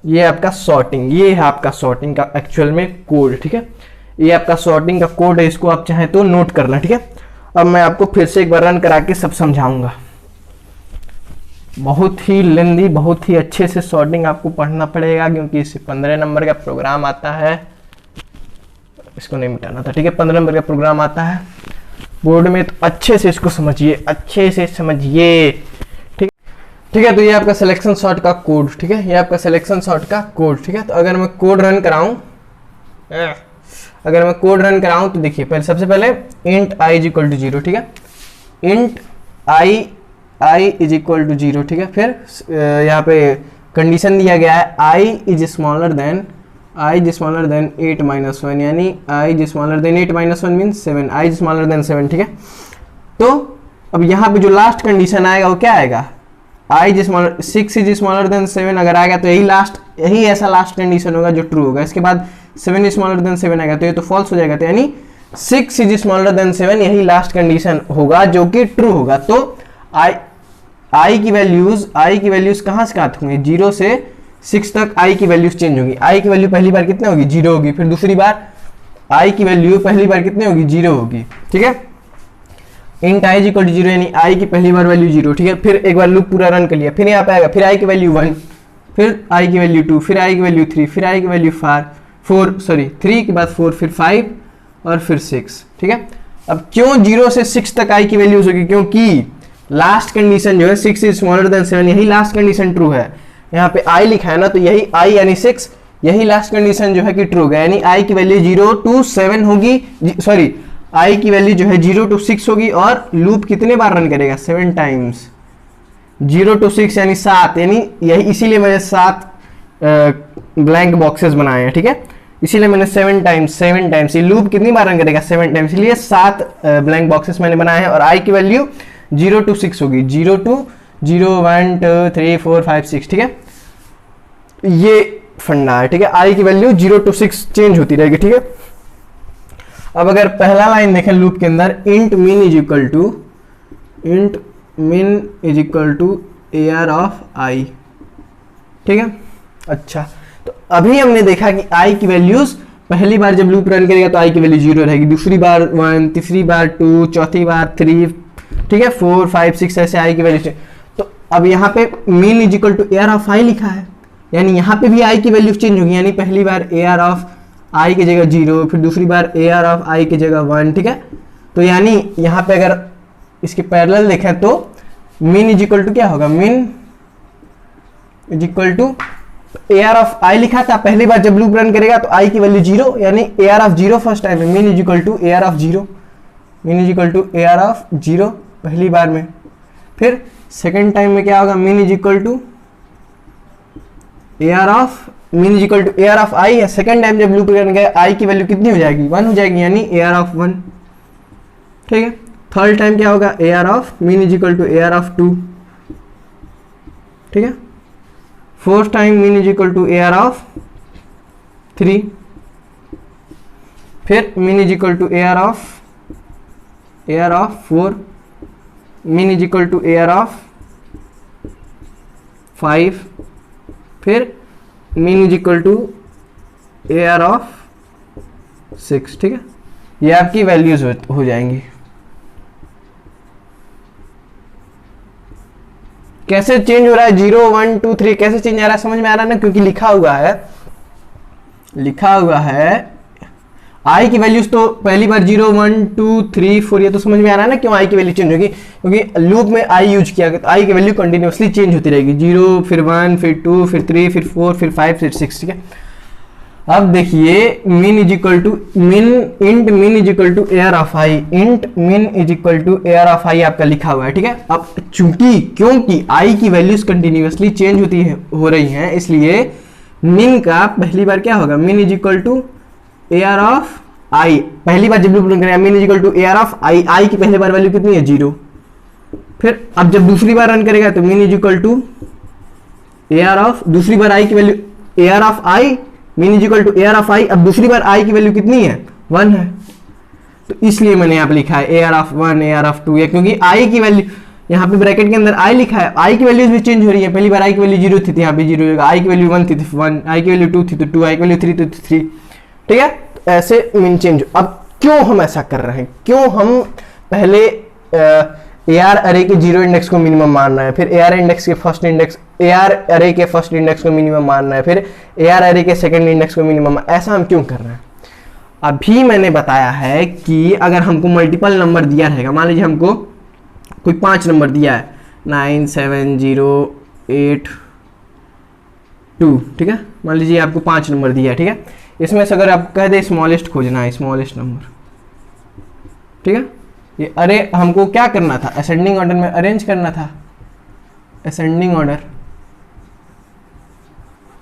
ये आपका सॉर्टिंग, ये है आपका सॉर्टिंग का एक्चुअल में कोड, ठीक है, ये आपका सॉर्टिंग का कोड है, इसको आप चाहें तो नोट करना, ठीक है। अब मैं आपको फिर से एक बार रन करा के सब समझाऊंगा, बहुत ही लेंदी, बहुत ही अच्छे से सॉर्टिंग आपको पढ़ना पड़ेगा, क्योंकि इससे 15 नंबर का प्रोग्राम आता है, इसको नहीं मिटाना था, ठीक है, 15 नंबर का प्रोग्राम आता है बोर्ड में, तो अच्छे से इसको समझिए, ठीक है। तो ये आपका सिलेक्शन सॉर्ट का कोड, ठीक है, ये आपका सिलेक्शन सॉर्ट का कोड, ठीक है। तो अगर मैं कोड रन कराऊं, तो देखिए पहले, सबसे पहले int I is equal to 0, ठीक है, int I is equal to 0, ठीक है। फिर यहाँ पे कंडीशन दिया गया है I is smaller than 8 minus 1, यानी I is smaller than 8 minus 1 mean 7, I is smaller then 7, ठीक है। तो अब यहाँ पे जो लास्ट कंडीशन आएगा वो क्या आएगा, 6 इज स्मॉलर देन 7 अगर आएगा तो यही ऐसा लास्ट कंडीशन होगा जो ट्रू होगा। इसके बाद 7 इज स्मॉलर देन 7 आएगा तो ये तो फॉल्स हो जाएगा, तो यानी 6 इज स्मॉलर देन 7 यही लास्ट कंडीशन होगा जो कि ट्रू होगा। तो I की वैल्यूज कहाँ से कहाँ तक होंगे, 0 से 6 तक I की वैल्यूज चेंज होगी। I की वैल्यू पहली बार कितने होगी, 0 होगी, फिर दूसरी बार I की वैल्यू पहली बार कितने होगी, 0 होगी, ठीक है। Int I is equal to 0, यानी I की पहली बार वैल्यू 0, ठीक है। फिर एक बार लूप पूरा रन कर लिया, फिर यहाँ पे आएगा, फिर I की वैल्यू 1, फिर I की वैल्यू 2, फिर I की वैल्यू 3, फिर I की वैल्यू 3 के बाद 4, फिर 5 और फिर 6, ठीक है। अब क्यों 0 से 6 तक I की वैल्यूज होगी, क्योंकि लास्ट कंडीशन जो है 6 इज स्मॉलर देन 7 यही लास्ट कंडीशन ट्रू है, यहाँ पे i लिखा है ना, तो यही i यानी 6, यही लास्ट कंडीशन जो है कि ट्रू होगा, यानी i की वैल्यू 0 to 7 होगी, सॉरी i की वैल्यू जो है 0 to 6 होगी, और लूप कितने बार रन करेगा, 7 टाइम्स, 0 to 6 यानी 7, यानी यही इसीलिए मैंने 7 ब्लैंक बॉक्सेस बनाए हैं, ठीक है, इसीलिए मैंने 7 टाइम्स, ये लूप कितनी बार रन करेगा, 7 टाइम्स, इसलिए 7 ब्लैंक बॉक्सेस मैंने बनाए हैं, और i की वैल्यू 0 to 6 होगी, 0 to 0 1 2 3 4 5 6, ठीक है, ये फंडा है, ठीक है, i की वैल्यू 0 to 6 चेंज होती रहेगी, ठीक है। अब अगर पहला लाइन देखें लूप के अंदर, int min is equal to AR of i, ठीक है। अच्छा, तो अभी हमने देखा कि i की वैल्यूज पहली बार जब लूप रन करेगा तो i की वैल्यू 0 रहेगी, दूसरी बार 1, तीसरी बार 2, चौथी बार 3, ठीक है, 4 5 6 ऐसे i की वैल्यू। तो अब यहाँ पे min is equal to AR of i लिखा है, यानी यहाँ पे भी i की वैल्यू चेंज होगी, यानी पहली बार AR ऑफ i की जगह 0, फिर दूसरी बार AR ऑफ i की जगह 1, ठीक है। तो यानी यहाँ पे अगर इसके पैरेलल देखें तो min इज इक्वल टू क्या होगा, min is equal to AR of i लिखा था, पहली बार जब लूप रन करेगा तो i की वैल्यू 0, यानी AR ऑफ 0 फर्स्ट टाइम में, min is equal to AR of 0, min is equal to AR of 0 पहली बार में, फिर सेकेंड टाइम में क्या होगा, min is equal to AR of i है, सेकेंड टाइम जब लूप रन करेगा i की वैल्यू कितनी हो जाएगी, 1 हो जाएगी, यानी AR ऑफ 1, ठीक है। थर्ड टाइम क्या होगा, AR of min is equal to AR of 2, ठीक है। Fourth time min is equal to AR of 3, फिर min is equal to AR of 4, min is equal to AR of 5, फिर min is equal to AR of 6, ठीक है। ये आपकी values हो जाएंगी। कैसे चेंज हो रहा है, 0 1 2 3 कैसे चेंज आ रहा है, समझ में आ रहा है ना, क्योंकि लिखा हुआ है i की वैल्यूज तो पहली बार 0 1 2 3 4, ये तो समझ में आ रहा है ना क्यों i की वैल्यू चेंज होगी, क्योंकि लूप में i यूज किया गया, तो i की वैल्यू कंटिन्यूअसली चेंज होती रहेगी, 0 फिर 1 फिर 2 फिर 3 फिर 4 फिर 5 फिर 6, ठीक है। अब देखिए min is equal to int min is equal to AR of i, int min is equal to AR of i आपका लिखा हुआ है, ठीक है। अब क्योंकि i की वैल्यूज कंटिन्यूअसली चेंज हो रही हैं, इसलिए min का पहली बार क्या होगा, min is equal to AR of i, पहली बार जब लूप रन करेगा min is equal to AR of i की पहली बार वैल्यू कितनी है, 0, फिर अब जब दूसरी बार रन करेगा तो min is equal to AR of, दूसरी बार i की value AR of i, min is equal to AR of i, अब दूसरी बार i की वैल्यू कितनी है, 1 है, तो इसलिए मैंने यहाँ पे लिखा है AR ऑफ 1 AR ऑफ 2, या क्योंकि i की वैल्यू यहाँ पे ब्रैकेट के अंदर i लिखा है, i की वैल्यूज भी चेंज हो रही है, पहली बार i की वैल्यू 0 थी तो यहाँ पे 0 होगा, i की वैल्यू 1 थी तो 1, i की वैल्यू 2 थी तो 2, i की वैल्यू 3 थी तो 3, ठीक है। तो ऐसे min चेंज। अब क्यों हम ऐसा कर रहे हैं, क्यों हम पहले AR अरे के 0 इंडेक्स को मिनिमम मान रहे हैं, फिर AR अरे के फर्स्ट इंडेक्स को मिनिमम मान रहे हैं, फिर AR अरे के सेकंड इंडेक्स को मिनिमम, ऐसा हम क्यों कर रहे हैं। अभी मैंने बताया है कि अगर हमको मल्टीपल नंबर दिया रहेगा, मान लीजिए हमको कोई 5 नंबर दिया है, 9 7 0 8 2, ठीक है, मान लीजिए आपको 5 नंबर दिया है, ठीक है। इसमें से अगर आपको कह दे स्मॉलेस्ट खोजना है, स्मॉलेस्ट नंबर, ठीक है, ये अरे हमको क्या करना था, असेंडिंग ऑर्डर में अरेंज करना था, असेंडिंग ऑर्डर,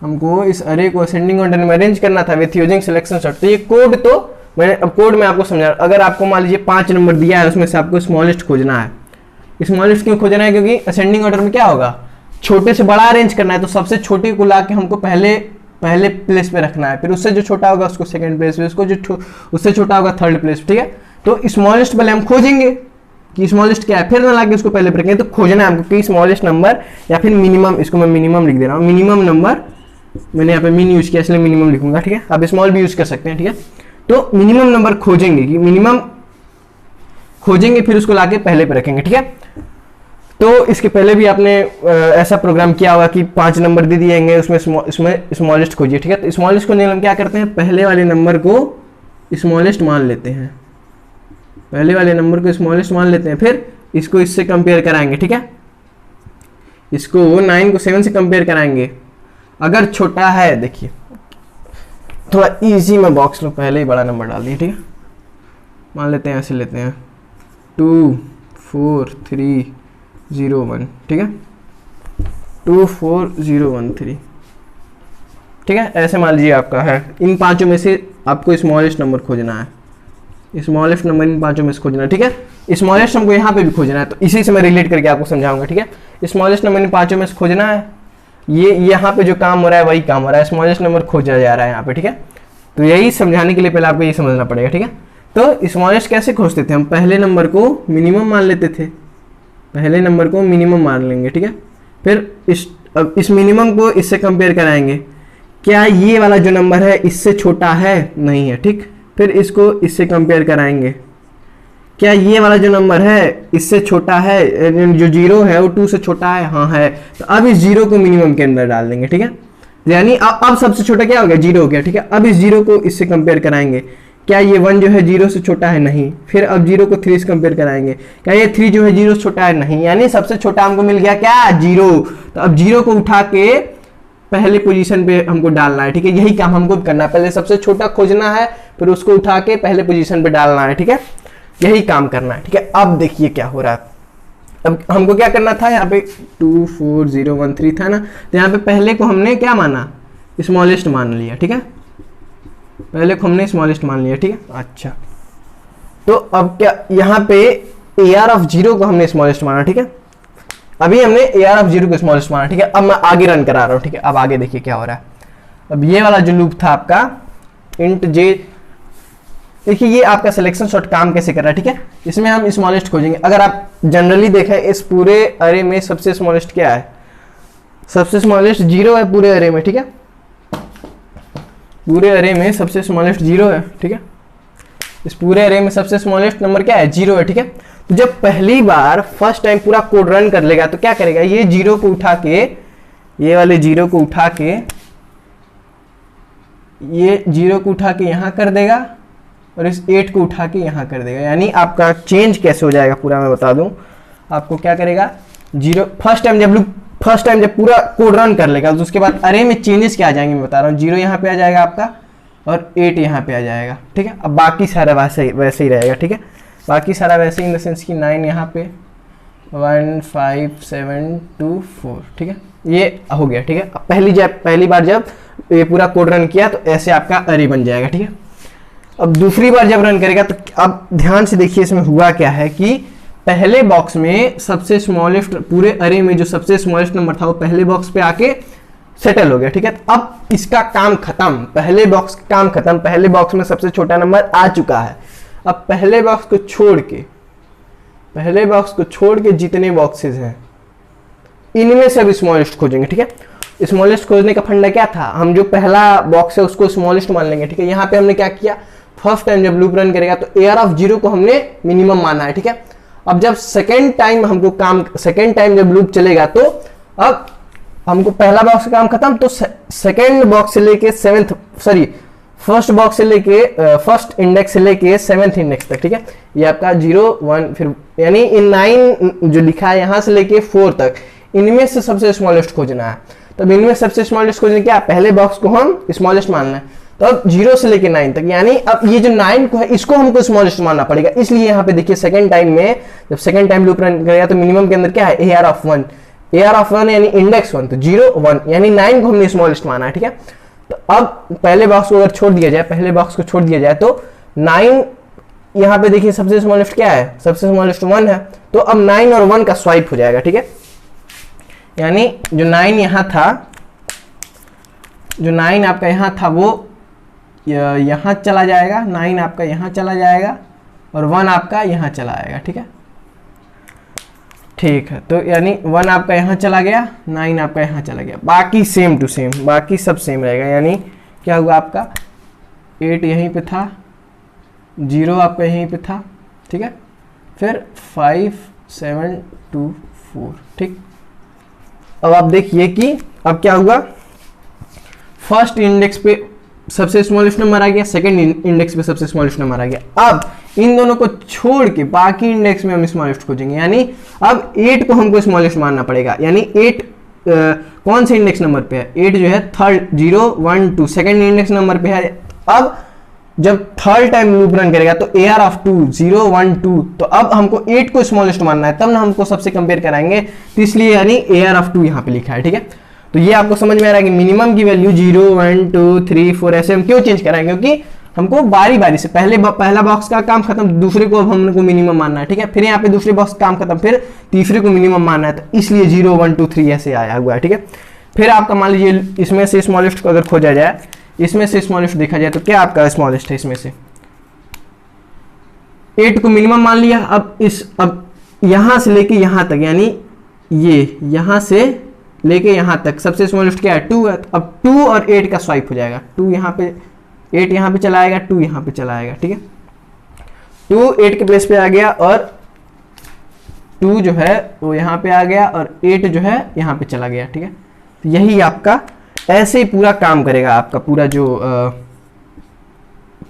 हमको इस अरे को असेंडिंग ऑर्डर में अरेंज करना था विथ यूजिंग सिलेक्शन सॉर्ट। तो ये कोड तो मैंने अब कोड में आपको समझा, अगर आपको मान लीजिए 5 नंबर दिया है, उसमें से आपको स्मॉलेस्ट खोजना है, स्मॉलेस्ट क्यों खोजना है, क्योंकि असेंडिंग ऑर्डर में क्या होगा, छोटे से बड़ा अरेंज करना है, तो सबसे छोटे को ला के हमको पहले प्लेस पे रखना है, फिर उससे जो छोटा होगा उसको सेकंड प्लेस पे, उसको जो उससे छोटा होगा थर्ड प्लेस, ठीक है। तो स्मॉलेस्ट पहले हम खोजेंगे कि स्मॉलेस्ट क्या है, फिर ना लाके उसको पहले पे रखेंगे, तो खोजना है हमको कि स्मॉलेस्ट नंबर या फिर मिनिमम, इसको मैं मिनिमम लिख दे रहा हूँ, मिनिमम नंबर, मैंने यहाँ पे मिन यूज किया इसलिए मिनिमम लिखूंगा, ठीक है। आप स्मॉल भी यूज कर सकते हैं, ठीक है। तो मिनिमम नंबर खोजेंगे, कि मिनिमम खोजेंगे, फिर उसको लाके पहले पे रखेंगे, ठीक है। तो इसके पहले भी आपने ऐसा प्रोग्राम किया होगा कि 5 नंबर दे दिएंगे, उसमें स्मॉलेस्ट खोजिए, ठीक है। तो स्मॉलेस्ट को हम क्या करते हैं, पहले वाले नंबर को स्मॉलेस्ट मान लेते हैं, पहले वाले नंबर को स्मॉलेस्ट मान लेते हैं, फिर इसको इससे कंपेयर कराएंगे, ठीक है। इसको 9 को 7 से कंपेयर कराएंगे, अगर छोटा है, देखिए थोड़ा इजी में बॉक्स लो, पहले ही बड़ा नंबर डाल दिए, ठीक है। मान लेते हैं ऐसे लेते हैं 2 4 3 0 1, ठीक है, 2 4 0 1 3, ठीक है। ऐसे मान लीजिए आपका है, इन पांचों में से आपको स्मॉलेस्ट नंबर खोजना है, स्मॉलेस्ट नंबर इन पांचों में से खोजना है, ठीक है। स्मॉलेस्ट हमको यहाँ पे भी खोजना है, तो इसी से मैं रिलेट करके आपको समझाऊंगा, ठीक है। स्मॉलेस्ट नंबर इन पांचों में से खोजना है, ये यहाँ पे जो काम हो रहा है वही काम हो रहा है, स्मॉलेस्ट नंबर खोजा जा रहा है यहाँ पे, ठीक है। तो यही समझाने के लिए पहले आपको ये समझना पड़ेगा, ठीक है। तो स्मॉलेस्ट कैसे खोजते थे हम, पहले नंबर को मिनिमम मान लेते थे, पहले नंबर को मिनिमम मान लेंगे, ठीक है। फिर अब इस मिनिमम को इससे कंपेयर कराएंगे, क्या ये वाला जो नंबर है इससे छोटा है, नहीं है, ठीक। फिर इसको इससे कंपेयर कराएंगे, क्या ये वाला जो नंबर है इससे छोटा है, जो 0 है वो 2 से छोटा है, हाँ है। तो अब इस 0 को मिनिमम के अंदर डाल देंगे, ठीक है। यानी अब सबसे छोटा क्या हो गया, 0 हो गया, ठीक है। अब इस 0 को इससे कंपेयर कराएंगे, क्या ये 1 जो है 0 से छोटा है, नहीं। फिर अब 0 को 3 से कंपेयर कराएंगे, क्या ये 3 जो है 0 से छोटा है, नहीं। यानी सबसे छोटा हमको मिल गया क्या, 0। तो अब 0 को उठा के पहले पोजीशन पे हमको डालना है, ठीक है। यही काम हमको करना है, पहले सबसे छोटा खोजना है, फिर उसको उठा के पहले पोजीशन पे डालना है, ठीक है। यही काम करना है, ठीक है। अब देखिए क्या हो रहा है, अब हमको क्या करना था, यहाँ पे 2 4 0 1 3 था ना, तो यहाँ पे पहले को हमने क्या माना, स्मॉलेस्ट मान लिया, ठीक है। पहले को हमने स्मॉलेस्ट मान लिया, ठीक है। अच्छा, तो अब क्या, यहाँ पे AR ऑफ 0 को हमने स्मॉलेस्ट माना, ठीक है। अभी हमने AR ऑफ 0 को स्मॉलेस्ट माना, ठीक है। अब मैं आगे रन करा रहा हूँ, ठीक है। अब आगे देखिए क्या हो रहा है। अब ये वाला जो लूप था आपका इंट j, देखिए ये आपका सिलेक्शन शॉर्ट काम कैसे कर रहा है, ठीक है। इसमें हम स्मॉलेस्ट खोजेंगे। अगर आप जनरली देखें इस पूरे अरे में सबसे स्मॉलेस्ट क्या है, सबसे स्मॉलेस्ट 0 है पूरे अरे में, ठीक है। पूरे अरे में सबसे स्मॉलेस्ट 0 है, ठीक है। इस पूरे अरे में सबसे स्मॉलेस्ट नंबर क्या है, 0 है, ठीक है। तो जब पहली बार फर्स्ट टाइम पूरा कोड रन कर लेगा तो क्या करेगा, ये 0 को उठा के, ये वाले 0 को उठा के, ये 0 को उठा के यहां कर देगा और इस 8 को उठा के यहां कर देगा। यानी आपका चेंज कैसे हो जाएगा पूरा मैं बता दूं आपको। क्या करेगा, 0 फर्स्ट टाइम जब पूरा कोड रन कर लेगा तो उसके बाद अरे में चेंजेस क्या आ जाएंगे मैं बता रहा हूँ। 0 यहाँ पे आ जाएगा आपका और 8 यहाँ पे आ जाएगा, ठीक है। अब बाकी सारा वैसे ही रहेगा, ठीक है। बाकी सारा वैसे इन द सेंस कि 9 यहाँ पे 1 5 7 2 4, ठीक है। ये हो गया, ठीक है। अब पहली बार जब ये पूरा कोड रन किया तो ऐसे आपका अरे बन जाएगा, ठीक है। अब दूसरी बार जब रन करेगा तो अब ध्यान से देखिए इसमें हुआ क्या है कि पहले बॉक्स में सबसे स्मॉलेस्ट, पूरे अरे में जो सबसे स्मॉलेस्ट नंबर था वो पहले बॉक्स पे आके सेटल हो गया, ठीक है। तो अब इसका काम खत्म, पहले बॉक्स का काम खत्म, पहले बॉक्स में सबसे छोटा नंबर आ चुका है। अब पहले बॉक्स को छोड़ के जितने बॉक्सेस हैं इनमें से अब स्मॉलेस्ट खोजेंगे, ठीक है। स्मॉलेस्ट खोजने का फंडा क्या था, हम जो पहला बॉक्स है उसको स्मॉलेस्ट मान लेंगे, ठीक है। यहाँ पे हमने क्या किया, फर्स्ट टाइम जब लूप रन करेगा तो AR ऑफ 0 को हमने मिनिमम माना है, ठीक है। अब जब सेकेंड टाइम जब लूप चलेगा तो अब हमको पहला बॉक्स का काम खत्म, तो सेकेंड बॉक्स से लेके फर्स्ट इंडेक्स से लेके 7th इंडेक्स तक, ठीक है। ये आपका 0 1 फिर यानी इन 9 जो लिखा है यहां से लेके 4 तक, इनमें से सबसे स्मॉलेस्ट खोजना है। तब इनमें सबसे स्मॉलेस्ट खोजने क्या, पहले बॉक्स को हम स्मॉलेस्ट मानना है। तो अब 0 से लेके 9 तक, यानी अब ये जो 9 को है इसको हमको स्मॉलेस्ट मानना पड़ेगा। इसलिए यहाँ पे देखिए सेकंड टाइम में जब सेकंड टाइम लूप रन करेगा तो मिनिमम के अंदर क्या है, AR ऑफ 1 यानी इंडेक्स 1, तो 0 1 यानी 9 को हमने स्मॉलेस्ट माना है, ठीक है। तो अब पहले बॉक्स को अगर छोड़ दिया जाए तो 9 यहाँ पे देखिए सबसे स्मॉलेस्ट क्या है, सबसे स्मॉलेस्ट 1 है। तो अब 9 और 1 का स्वाइप हो जाएगा, ठीक है। यानी जो 9 यहाँ था, जो 9 आपका यहाँ था वो यहाँ चला जाएगा, 9 आपका यहाँ चला जाएगा और 1 आपका यहाँ चला आएगा, ठीक है। ठीक है, तो यानी 1 आपका यहाँ चला गया, 9 आपका यहाँ चला गया, बाकी सेम टू सेम, बाकी सब सेम रहेगा। यानी क्या हुआ, आपका 8 यहीं पे था, 0 आपका यहीं पे था, ठीक है। फिर 5 7 2 4, ठीक। अब आप देखिए कि अब क्या हुआ, फर्स्ट इंडेक्स पे सबसे स्मॉलेस्ट नंबर आ गया, सेकंड इंडेक्स पे सबसे स्मॉलेस्ट नंबर आ गया। अब इन दोनों को छोड़ के बाकी इंडेक्स में हम स्मॉलेस्ट खोजेंगे, यानी अब 8 को हमको स्मॉलेस्ट मानना पड़ेगा। यानी 8 कौन से इंडेक्स नंबर पे है, 8 जो है थर्ड 0 1 2 सेकंड इंडेक्स नंबर पे है। अब जब थर्ड टाइम लूप रन करेगा तो AR ऑफ 2 0 1 2, तो अब हमको 8 को स्मॉलेस्ट मानना है, तब ना हमको सबसे कंपेयर कराएंगे, तो इसलिए यानी AR ऑफ 2 यहाँ पे लिखा है। ठीक है, तो ये आपको समझ में आ रहा है कि मिनिमम की वैल्यू 0 1 2 3 4 ऐसे हम क्यों चेंज कराएंगे, क्योंकि हमको बारी बारी से पहला बॉक्स का काम खत्म, दूसरे को अब हमको मिनिमम मानना है। ठीक है, फिर यहाँ पे दूसरे बॉक्स का काम खत्म, फिर तीसरे को मिनिमम मानना है, तो इसलिए 0 1 2 3 ऐसे आया हुआ है। ठीक है, फिर आपका मान लीजिए इसमें से स्मॉलेस्ट को अगर खोजा जाए, इसमें से स्मॉलेस्ट देखा जाए तो क्या आपका स्मॉलेस्ट है, इसमें से 8 को मिनिमम मान लिया। अब यहां से लेके यहां तक, यानी ये यहां से लेके यहां तक सबसे स्मॉलेस्ट क्या है, 2 है। अब 2 और 8 का स्वाइप हो जाएगा, 2 यहां पे 8 यहां पे चला आएगा, 2 यहां पे चला आएगा। ठीक है, 2 8 के प्लेस पे आ गया और 2 जो है वो यहां पे आ गया और 8 जो है यहां पे चला गया। ठीक है, तो यही आपका ऐसे ही पूरा काम करेगा, आपका पूरा जो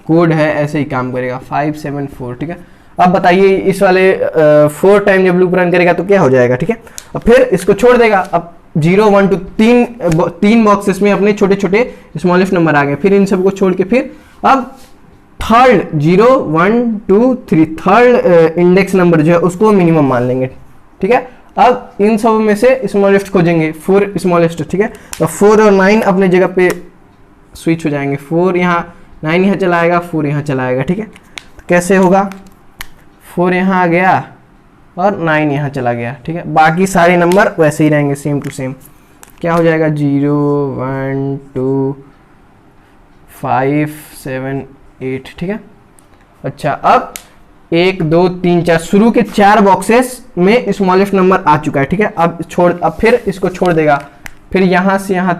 कोड है ऐसे ही काम करेगा 5 7 4। ठीक है, अब बताइए इस वाले 4 टाइम जब लूप रन करेगा तो क्या हो जाएगा। ठीक है, अब फिर इसको छोड़ देगा। अब 0 1 2 तीन बॉक्सेस में अपने छोटे छोटे स्मॉलेस्ट नंबर आ गए, फिर इन सबको छोड़ के फिर अब थर्ड 0 1 2 3 थर्ड इंडेक्स नंबर जो है उसको मिनिमम मान लेंगे। ठीक है, अब इन सब में से स्मॉलेस्ट खोजेंगे, 4 स्मॉलेस्ट। ठीक है, तो 4 और 9 अपने जगह पे स्विच हो जाएंगे, 4 यहाँ 9 यहाँ चला आएगा, 4 यहाँ चला आएगा। ठीक है, तो कैसे होगा, 4 यहाँ आ गया और 9 यहाँ चला गया। ठीक है, बाकी सारे नंबर वैसे ही रहेंगे सेम टू सेम। क्या हो जाएगा 0 1 2 5 7 8। ठीक है, अच्छा अब 1 2 3 4 शुरू के 4 बॉक्सेस में स्मॉलेस्ट नंबर आ चुका है। ठीक है, अब फिर इसको छोड़ देगा, फिर यहाँ से यहाँ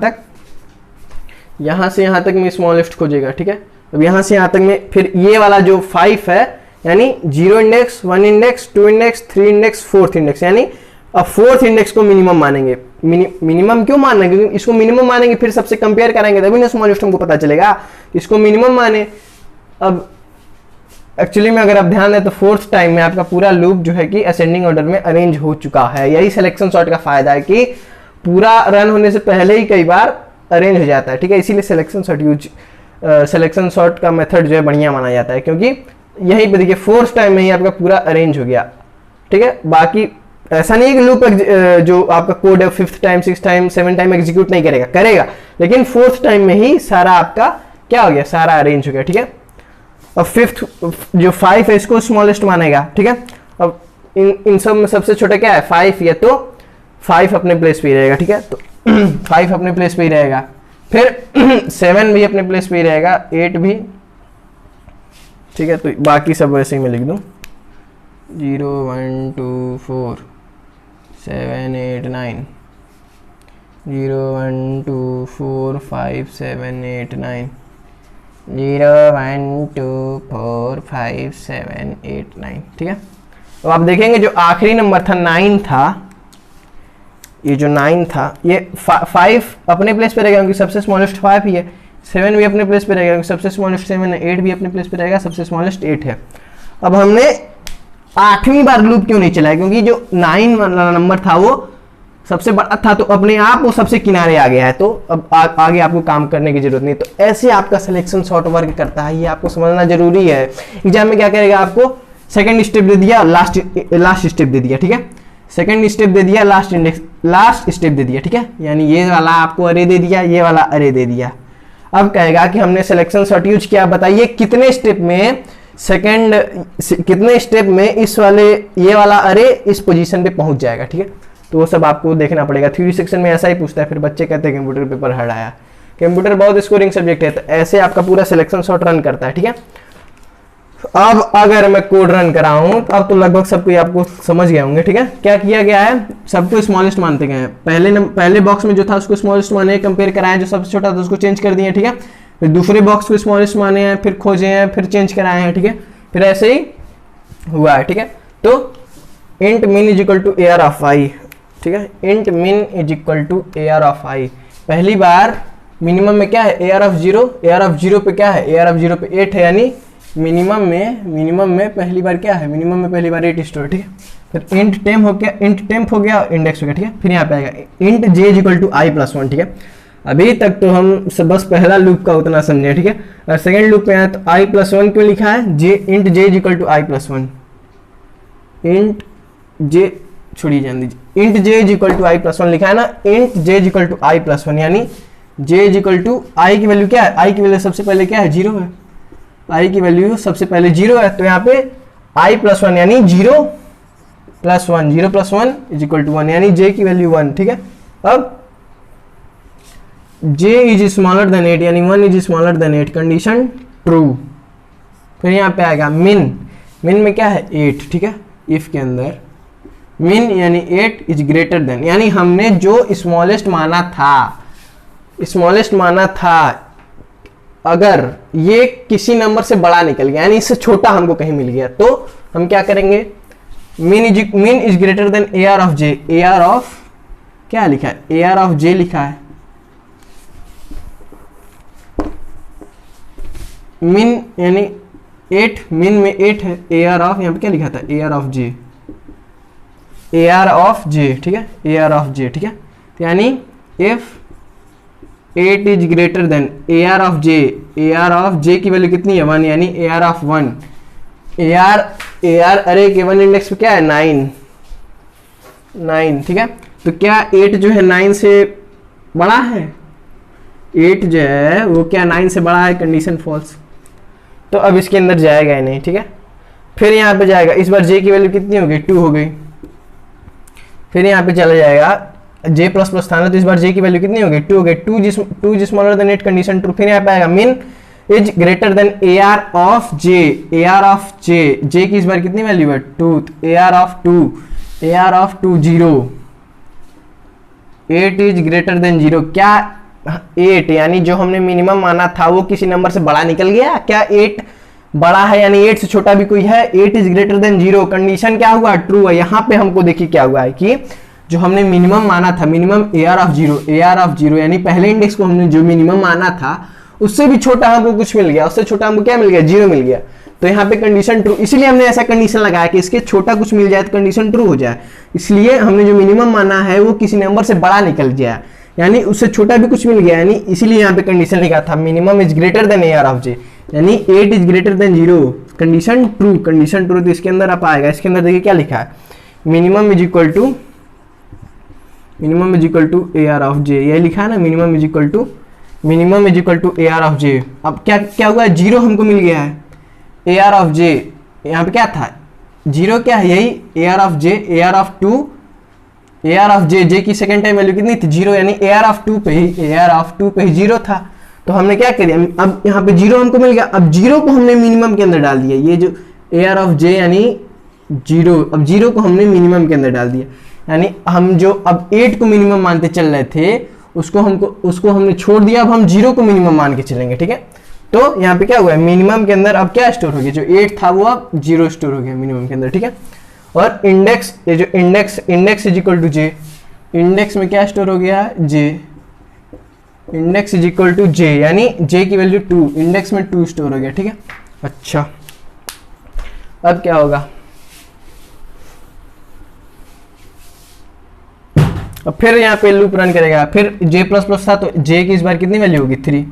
तक में स्मॉलेस्ट खोजेगा। ठीक है, अब यहाँ से यहाँ तक में फिर ये वाला जो 5 है, यानी 0 index 1 index 2 index 3 index 4th index, यानी अब 4th इंडेक्स को मिनिमम मानेंगे। मिनिमम क्यों मानना है, क्योंकि इसको मिनिमम मानेंगे फिर सबसे कंपेयर कराएंगे तभी ना स्मॉलेस्ट हमको पता चलेगा, इसको मिनिमम माने। अब एक्चुअली में अगर आप ध्यान दें तो 4th टाइम में आपका पूरा लूप जो है कि असेंडिंग ऑर्डर में अरेंज हो चुका है। यही सिलेक्शन सॉर्ट का फायदा है कि पूरा रन होने से पहले ही कई बार अरेंज हो जाता है। ठीक है, इसीलिए सिलेक्शन सॉर्ट का मेथड जो है बढ़िया माना जाता है, क्योंकि यहीं पे देखिए 4th टाइम में ही आपका पूरा अरेंज हो गया। ठीक है, बाकी ऐसा नहीं है कि लूप जो आपका कोड है 5th time 6th time 7th time execute नहीं करेगा, लेकिन 4th टाइम में ही सारा आपका क्या हो गया, सारा अरेंज हो गया। ठीक है, अब 5th जो 5 है इसको स्मॉलेस्ट मानेगा। ठीक है, अब इन सब में सबसे छोटा क्या है 5, या तो 5 अपने प्लेस पे ही रहेगा। ठीक है, तो 5 अपने प्लेस पे ही रहेगा, फिर 7 भी अपने प्लेस पे ही रहेगा, 8 भी। ठीक है, तो बाकी सब वैसे ही मैं लिख दूं 0 1 2 4 7 8 9 0 1 2 4 5 7 8 9 0 1 2 4 5 7 8 9। ठीक है, तो आप देखेंगे जो आखिरी नंबर था 9 था, ये जो 9 था ये 5 अपने प्लेस पे रहेगा क्योंकि सबसे स्मॉलेस्ट 5 ही है, 7 भी अपने प्लेस पे रहेगा क्योंकि सबसे स्मॉलेस्ट 7 है, 8 भी अपने प्लेस पे रहेगा, सबसे स्मॉलेस्ट 8 है। अब हमने 8वीं बार लूप क्यों नहीं चलाया, क्योंकि जो 9 वाला नंबर था वो सबसे बड़ा था, तो अपने आप वो सबसे किनारे आ गया है, तो अब आगे आपको काम करने की जरूरत नहीं। तो ऐसे आपका सिलेक्शन सॉर्ट वर्क करता है, ये आपको समझना जरूरी है। एग्जाम में क्या करेगा, आपको सेकंड स्टेप दे दिया, लास्ट स्टेप दे दिया। ठीक है, सेकंड स्टेप दे दिया, लास्ट स्टेप दे दिया। ठीक है, यानी ये वाला आपको अरे दे दिया, ये वाला अरे दे दिया। अब कहेगा कि हमने सिलेक्शन सॉर्ट यूज किया, बताइए कितने स्टेप में कितने स्टेप में इस वाले ये वाला अरे इस पोजीशन पे पहुंच जाएगा। ठीक है, तो वो सब आपको देखना पड़ेगा। थ्योरी सेक्शन में ऐसा ही पूछता है, फिर बच्चे कहते हैं कंप्यूटर पेपर हार्ड आया। कंप्यूटर बहुत स्कोरिंग सब्जेक्ट है, तो ऐसे आपका पूरा सिलेक्शन सॉर्ट रन करता है। ठीक है, अब अगर मैं कोड रन कराऊं तो अब तो लगभग सब कोई आपको समझ गए होंगे। ठीक है, क्या किया गया है, सबको स्मॉलेस्ट मानते गए हैं। पहले बॉक्स में जो था उसको स्मॉलेस्ट माने, कंपेयर कराया, जो सबसे छोटा था उसको चेंज कर दिए। ठीक है, फिर दूसरे बॉक्स को स्मॉलेस्ट माने हैं, फिर खोजे हैं, फिर चेंज कराए हैं। ठीक है, फिर ऐसे ही हुआ है। ठीक है, तो int min is equal to AR of i। ठीक है, int min is equal to AR of i। पहली बार मिनिमम में क्या है AR ऑफ 0, AR ऑफ 0 पे क्या है, AR ऑफ 0 पे 8 है, यानी मिनिमम में पहली बार क्या है, मिनिमम में पहली बार 8 स्टोर। ठीक है, फिर इंट टेम्प हो गया, इंट टेम्प हो गया, इंडेक्स हो गया, ठीक है। फिर यहाँ पे आएगा int J is equal to I plus one, ठीक है। अभी तक तो हम बस पहला लूप का उतना समझे, ठीक है। और सेकेंड लूप में आया तो आई प्लस वन क्यों लिखा है, J int J is equal to I plus one, int J छोड़िए जान दीजिए, int J is equal to I plus one लिखा है ना, int J is equal to I plus one, यानी J is equal to I की value क्या है, आई की वैल्यू सबसे पहले क्या है, जीरो है, आई की वैल्यू सबसे पहले जीरो है, तो यहाँ पे आई प्लस वन यानी zero plus one, zero plus one is equal to one, यानी जे की वैल्यू वन, ठीक है। अब j इज स्मॉलर देन 8 यानी 1 is smaller than 8, condition true. फिर यहाँ पे आएगा मिन, मिन में क्या है 8, ठीक है। इफ के अंदर मिन यानी 8 इज ग्रेटर देन, यानी हमने जो स्मॉलेस्ट माना था, स्मॉलेस्ट माना था, अगर ये किसी नंबर से बड़ा निकल गया यानी इससे छोटा हमको कहीं मिल गया तो हम क्या करेंगे, मिन is greater than A R of J, A R of क्या लिखा है, ए आर ऑफ जे लिखा है, मिन यानी 8, मिन में 8 है, ए आर ऑफ यहाँ पे क्या लिखा था, A R of J, A R of J, ठीक है, ए आर ऑफ जे, ठीक है। तो यानी if 8 is greater than A R of J, A R of J की वैल्यू कितनी है 1, यानी A R of 1, A R अरे के 1 इंडेक्स पे क्या है 9, ठीक है। तो क्या 8 जो है 9 से बड़ा है, 8 जो है वो क्या 9 से बड़ा है, कंडीशन फॉल्स, तो अब इसके अंदर जाएगा ही नहीं, ठीक है। फिर यहाँ पे जाएगा, इस बार j की वैल्यू कितनी हो गई 2 हो गई, फिर यहाँ पे चला जाएगा j प्लस प्लस था ना, तो इस बार j की वैल्यू कितनी हो गई 2 हो गई, 2 is smaller than 8, condition true. फिर यहाँ पे आएगा मिन is greater than A R of J, A R of J, j की इस बार कितनी वैल्यू है 2, A R of 2, A R of 2 0, 8 is greater than 0, क्या 8 यानी जो हमने मिनिमम माना था वो किसी नंबर से बड़ा निकल गया, क्या 8 बड़ा है यानी 8 से छोटा भी कोई है, 8 इज ग्रेटर देन 0, कंडीशन क्या हुआ ट्रू है। यहाँ पे हमको देखिए क्या हुआ है कि जो हमने मिनिमम माना था, minimum A R of 0, A R of 0 यानी पहले इंडेक्स को हमने जो मिनिमम माना था उससे भी छोटा हमको कुछ मिल गया, उससे छोटा हमको क्या मिल गया 0 मिल गया, तो यहाँ पे कंडीशन ट्रू, इसलिए हमने ऐसा कंडीशन लगाया कि इसके छोटा कुछ मिल जाए तो कंडीशन ट्रू हो जाए, इसलिए हमने जो मिनिमम माना है वो किसी नंबर से बड़ा निकल जाए यानी उससे छोटा भी कुछ मिल गया, यानी इसीलिए यहाँ पे कंडीशन लिखा था minimum is greater than A R of J, यानी 8 is greater than 0, condition true, condition true. तो इसके अंदर आप आएगा, इसके अंदर देखिए क्या लिखा है, minimum is equal to A R of J, यही लिखा है ना, minimum is equal to A R of J. अब क्या हुआ है 0 हमको मिल गया है, ए आर ऑफ जे यहाँ पे क्या था 0, क्या है यही A R of J, A R of 2, A R of J, J की सेकेंड टाइम वैल्यू कितनी थी 0, यानी ए आर ऑफ 2 पे ही 0 था, तो हमने क्या किया, अब यहाँ पे 0 हमको मिल गया, अब 0 को हमने मिनिमम के अंदर डाल दिया, ये जो ए आर ऑफ जे यानी 0, अब 0 को हमने मिनिमम के अंदर डाल दिया, यानी हम जो अब 8 को मिनिमम मानते चल रहे थे उसको हमने छोड़ दिया, अब हम 0 को मिनिमम मान के चलेंगे, ठीक है। तो यहाँ पे क्या हुआ है, मिनिमम के अंदर अब क्या स्टोर हो गया, जो 8 था वो अब 0 स्टोर हो गया मिनिमम के अंदर, ठीक है। और इंडेक्स, ये जो index is equal to J, index में क्या स्टोर हो गया J, index is equal to J, यानी जे की वैल्यू 2, इंडेक्स में 2 स्टोर हो गया, ठीक है। अच्छा अब क्या होगा, अब फिर यहाँ पे लूप रन करेगा, फिर j प्लस प्लस था तो j की इस बार कितनी वैल्यू होगी 3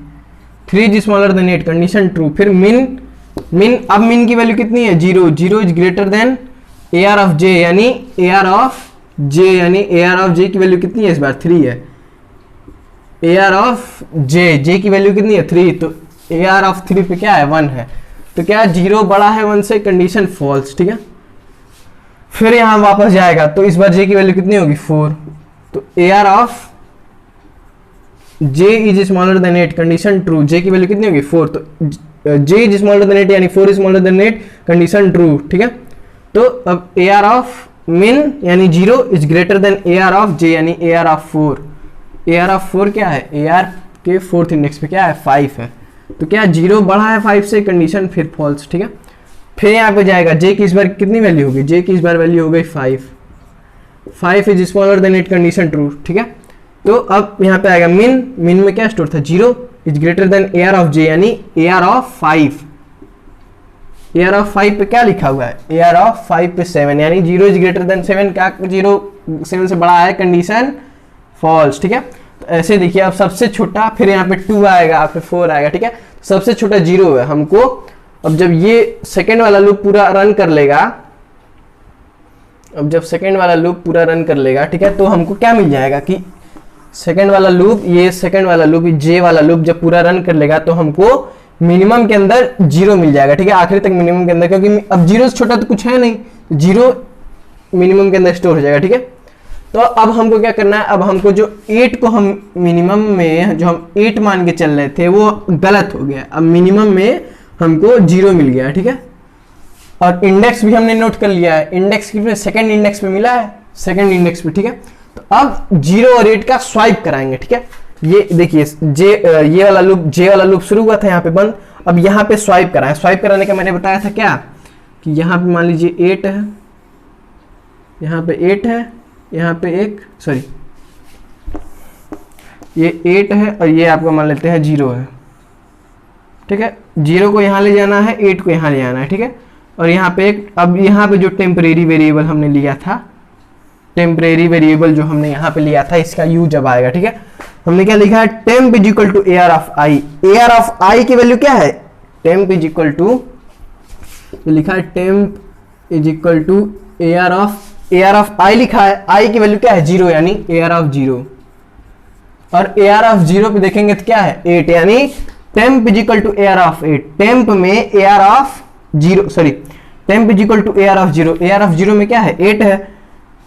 is smaller than 8, condition true. फिर मिन अब मिन की वैल्यू कितनी है 0 is greater than A R of J, यानी ए आर ऑफ जे की वैल्यू कितनी है इस बार 3 है, ए आर ऑफ जे की वैल्यू कितनी है 3, तो ए आर ऑफ 3 पे क्या है 1 है, तो क्या 0 बड़ा है 1 से, कंडीशन फॉल्स, ठीक है। फिर यहाँ वापस जाएगा तो इस बार जे की वैल्यू कितनी होगी 4, तो A R of J is smaller than 8, condition true, J की वैल्यू कितनी होगी 4, तो जे इज स्मॉलर देन 8 यानी 4 is smaller than 8, condition true, ठीक है। तो अब ए आर ऑफ मिन यानी 0 is greater than A R of J, यानी A R of 4, A R of 4 क्या है, ए आर के 4th इंडेक्स पे क्या है 5 है, तो क्या 0 बड़ा है 5 से, कंडीशन फिर फॉल्स, ठीक है। फिर यहाँ पे जाएगा जे की इस बार कितनी वैल्यू होगी, जे की इस बार वैल्यू हो गई 5 is smaller than 8, condition true, ठीक है। तो अब यहाँ पे आएगा मिन में क्या स्टोर था 0 is greater than A R of J, यानी A R of 5, A R of 5 पे क्या लिखा हुआ है, ए आर ऑफ 5 पे 7, यानी 0 इज ग्रेटर देन 7, क्या 0 7 से बड़ा है, कंडीशन फॉल्स, ठीक है। तो ऐसे देखिए अब सबसे छोटा, फिर यहाँ पे 2 आएगा, फिर 4 आएगा, ठीक है। सबसे छोटा 0 है हमको। अब जब ये सेकेंड वाला लूप पूरा रन कर लेगा, अब जब सेकेंड वाला लूप पूरा रन कर लेगा, ठीक है, तो हमको क्या मिल जाएगा कि सेकेंड वाला लूप, ये सेकेंड वाला लूप, जे वाला लूप जब पूरा रन कर लेगा तो हमको मिनिमम के अंदर 0 मिल जाएगा, ठीक है, आखिरी तक मिनिमम के अंदर, क्योंकि अब 0 से छोटा तो कुछ है नहीं, 0 मिनिमम के अंदर स्टोर हो जाएगा, ठीक है। तो अब हमको क्या करना है, अब हमको जो 8 को हम मिनिमम में जो हम 8 मान के चल रहे थे वो गलत हो गया, अब मिनिमम में हमको 0 मिल गया, ठीक है। और इंडेक्स भी हमने नोट कर लिया है, इंडेक्स की सेकंड इंडेक्स पे मिला है, सेकंड इंडेक्स पे, ठीक है। तो अब 0 और 8 का स्वाइप कराएंगे, ठीक है। ये देखिए ये वाला लूप, जे वाला लूप शुरू हुआ था यहाँ पे बंद, अब यहाँ पे स्वाइप कराएं। स्वाइप कराने का मैंने बताया था क्या कि यहाँ पे मान लीजिए 8 है, यहाँ पे 8 है, यहाँ पे ये 8 है और ये आपको मान लेते हैं 0 है, ठीक है। 0 को यहाँ ले जाना है, 8 को यहाँ ले जाना है, ठीक है। और यहाँ पे अब यहाँ पे जो टेम्परेरी वेरिएबल हमने लिया था, टेम्परेरी वेरिएबल जो हमने यहाँ पे लिया था, इसका यूज जब आएगा, ठीक है। हमने क्या लिखा है, temp is equal to A R of I. A R of I की वैल्यू क्या है, टेम्प इज इक्वल टू, लिखा है temp is equal to A R of I लिखा है, आई की वैल्यू क्या है 0, यानी ए आर ऑफ 0। और ए आर ऑफ 0 पे देखेंगे तो क्या है 8, यानी temp is equal to A R of 8। Temp में A R of 0, sorry, temp is equal to A R of 0। A R of 0 में क्या है 8 है,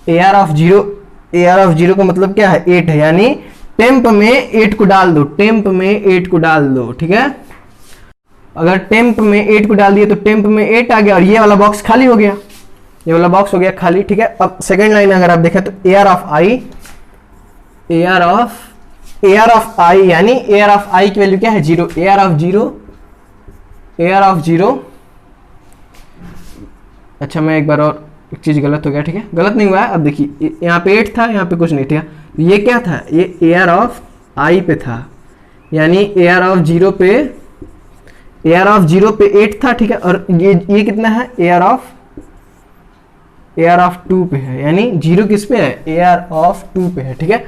ए आर ऑफ 0 का मतलब क्या है 8 है, यानी टेम्प में 8 को डाल दो, टेम्प में 8 को डाल दो, ठीक है। अगर टेम्प में 8 को डाल दिए तो टेम्प में 8 आ गया और ये वाला बॉक्स खाली हो गया, ये वाला बॉक्स हो गया खाली, ठीक है। अब सेकेंड लाइन अगर आप देखें तो A R of I, A R of I, यानी ए आर ऑफ आई की वैल्यू क्या है 0, ए आर ऑफ 0। अच्छा मैं एक बार और, एक चीज गलत हो गया, ठीक है, गलत नहीं हुआ है। अब देखिए यहाँ पे 8 था, यहाँ पे कुछ नहीं था, ये क्या था, ये ए आर ऑफ आई पे था, यानी ए आर ऑफ 0 पे 8 था, ठीक है। और ये कितना है, ए आर ऑफ 2 पे है, यानी 0 किस पे है, ए आर ऑफ 2 पे है, ठीक है।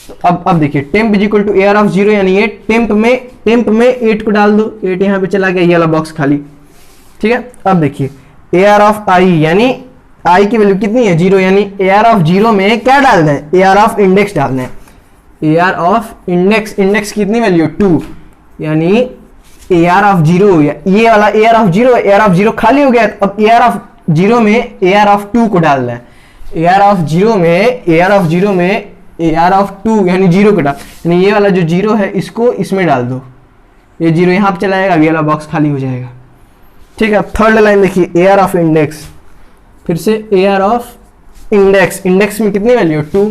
तो अब देखिए temp is equal to A R of 0, यानी ये टेम्प में 8 को डाल दो, 8 यहाँ पे चला गया, ये वाला बॉक्स खाली, ठीक है। अब देखिए ए आर ऑफ आई, यानी आई की वैल्यू कितनी है 0, यानी ए आर ऑफ 0 में क्या डालना है, ए आर ऑफ इंडेक्स डालना है, ए आर ऑफ इंडेक्स कितनी वैल्यू 2, यानी ए आर ऑफ 0, ये वाला ए R of 0, A R of 0 खाली हो गया, अब ए आर ऑफ 0 में ए आर ऑफ 2 को डालना है, ए आर ऑफ 0 में ए आर ऑफ 2 यानी 0 को डाल, यानी ये वाला जो 0 है इसको इसमें डाल दो, ये 0 यहाँ पे चला जाएगा, ये वाला बॉक्स खाली हो जाएगा, ठीक है। अब थर्ड लाइन देखिए ए आर ऑफ इंडेक्स, फिर से ए आर ऑफ इंडेक्स में कितनी वैल्यू 2,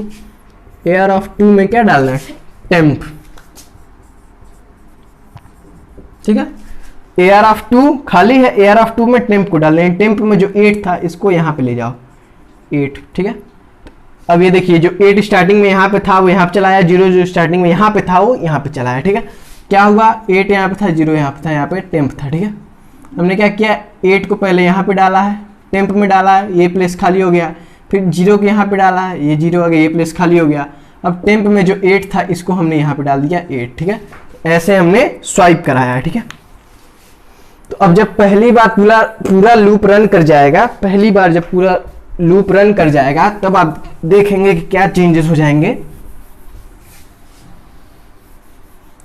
ए आर ऑफ 2 में क्या डालना है टेम्प, ठीक है। ए आर ऑफ 2 खाली है, ए आर ऑफ 2 में टेम्प को डालना है, टेम्प में जो 8 था इसको यहाँ पे ले जाओ 8, ठीक है। अब ये देखिए जो 8 स्टार्टिंग में यहाँ पे था वो यहाँ पे चलाया, 0 जो स्टार्टिंग में यहाँ पे था वो यहाँ पे चलाया, ठीक है। क्या हुआ 8 यहाँ पे था, 0 यहाँ पे था, यहाँ पे टेम्प था, ठीक है। हमने क्या किया 8 को पहले यहाँ पे डाला है, टेम्प में डाला है, ये प्लेस खाली हो गया, फिर 0 को यहाँ पे डाला है, ये 0 आ गया, ये प्लेस खाली हो गया। अब टेम्प में जो 8 था इसको हमने यहाँ पे डाल दिया 8, ठीक है। ऐसे हमने स्वाइप कराया है, ठीक है। तो अब जब पहली बार पूरा लूप रन कर जाएगा, पहली बार जब पूरा लूप रन कर जाएगा तब आप देखेंगे कि क्या चेंजेस हो जाएंगे।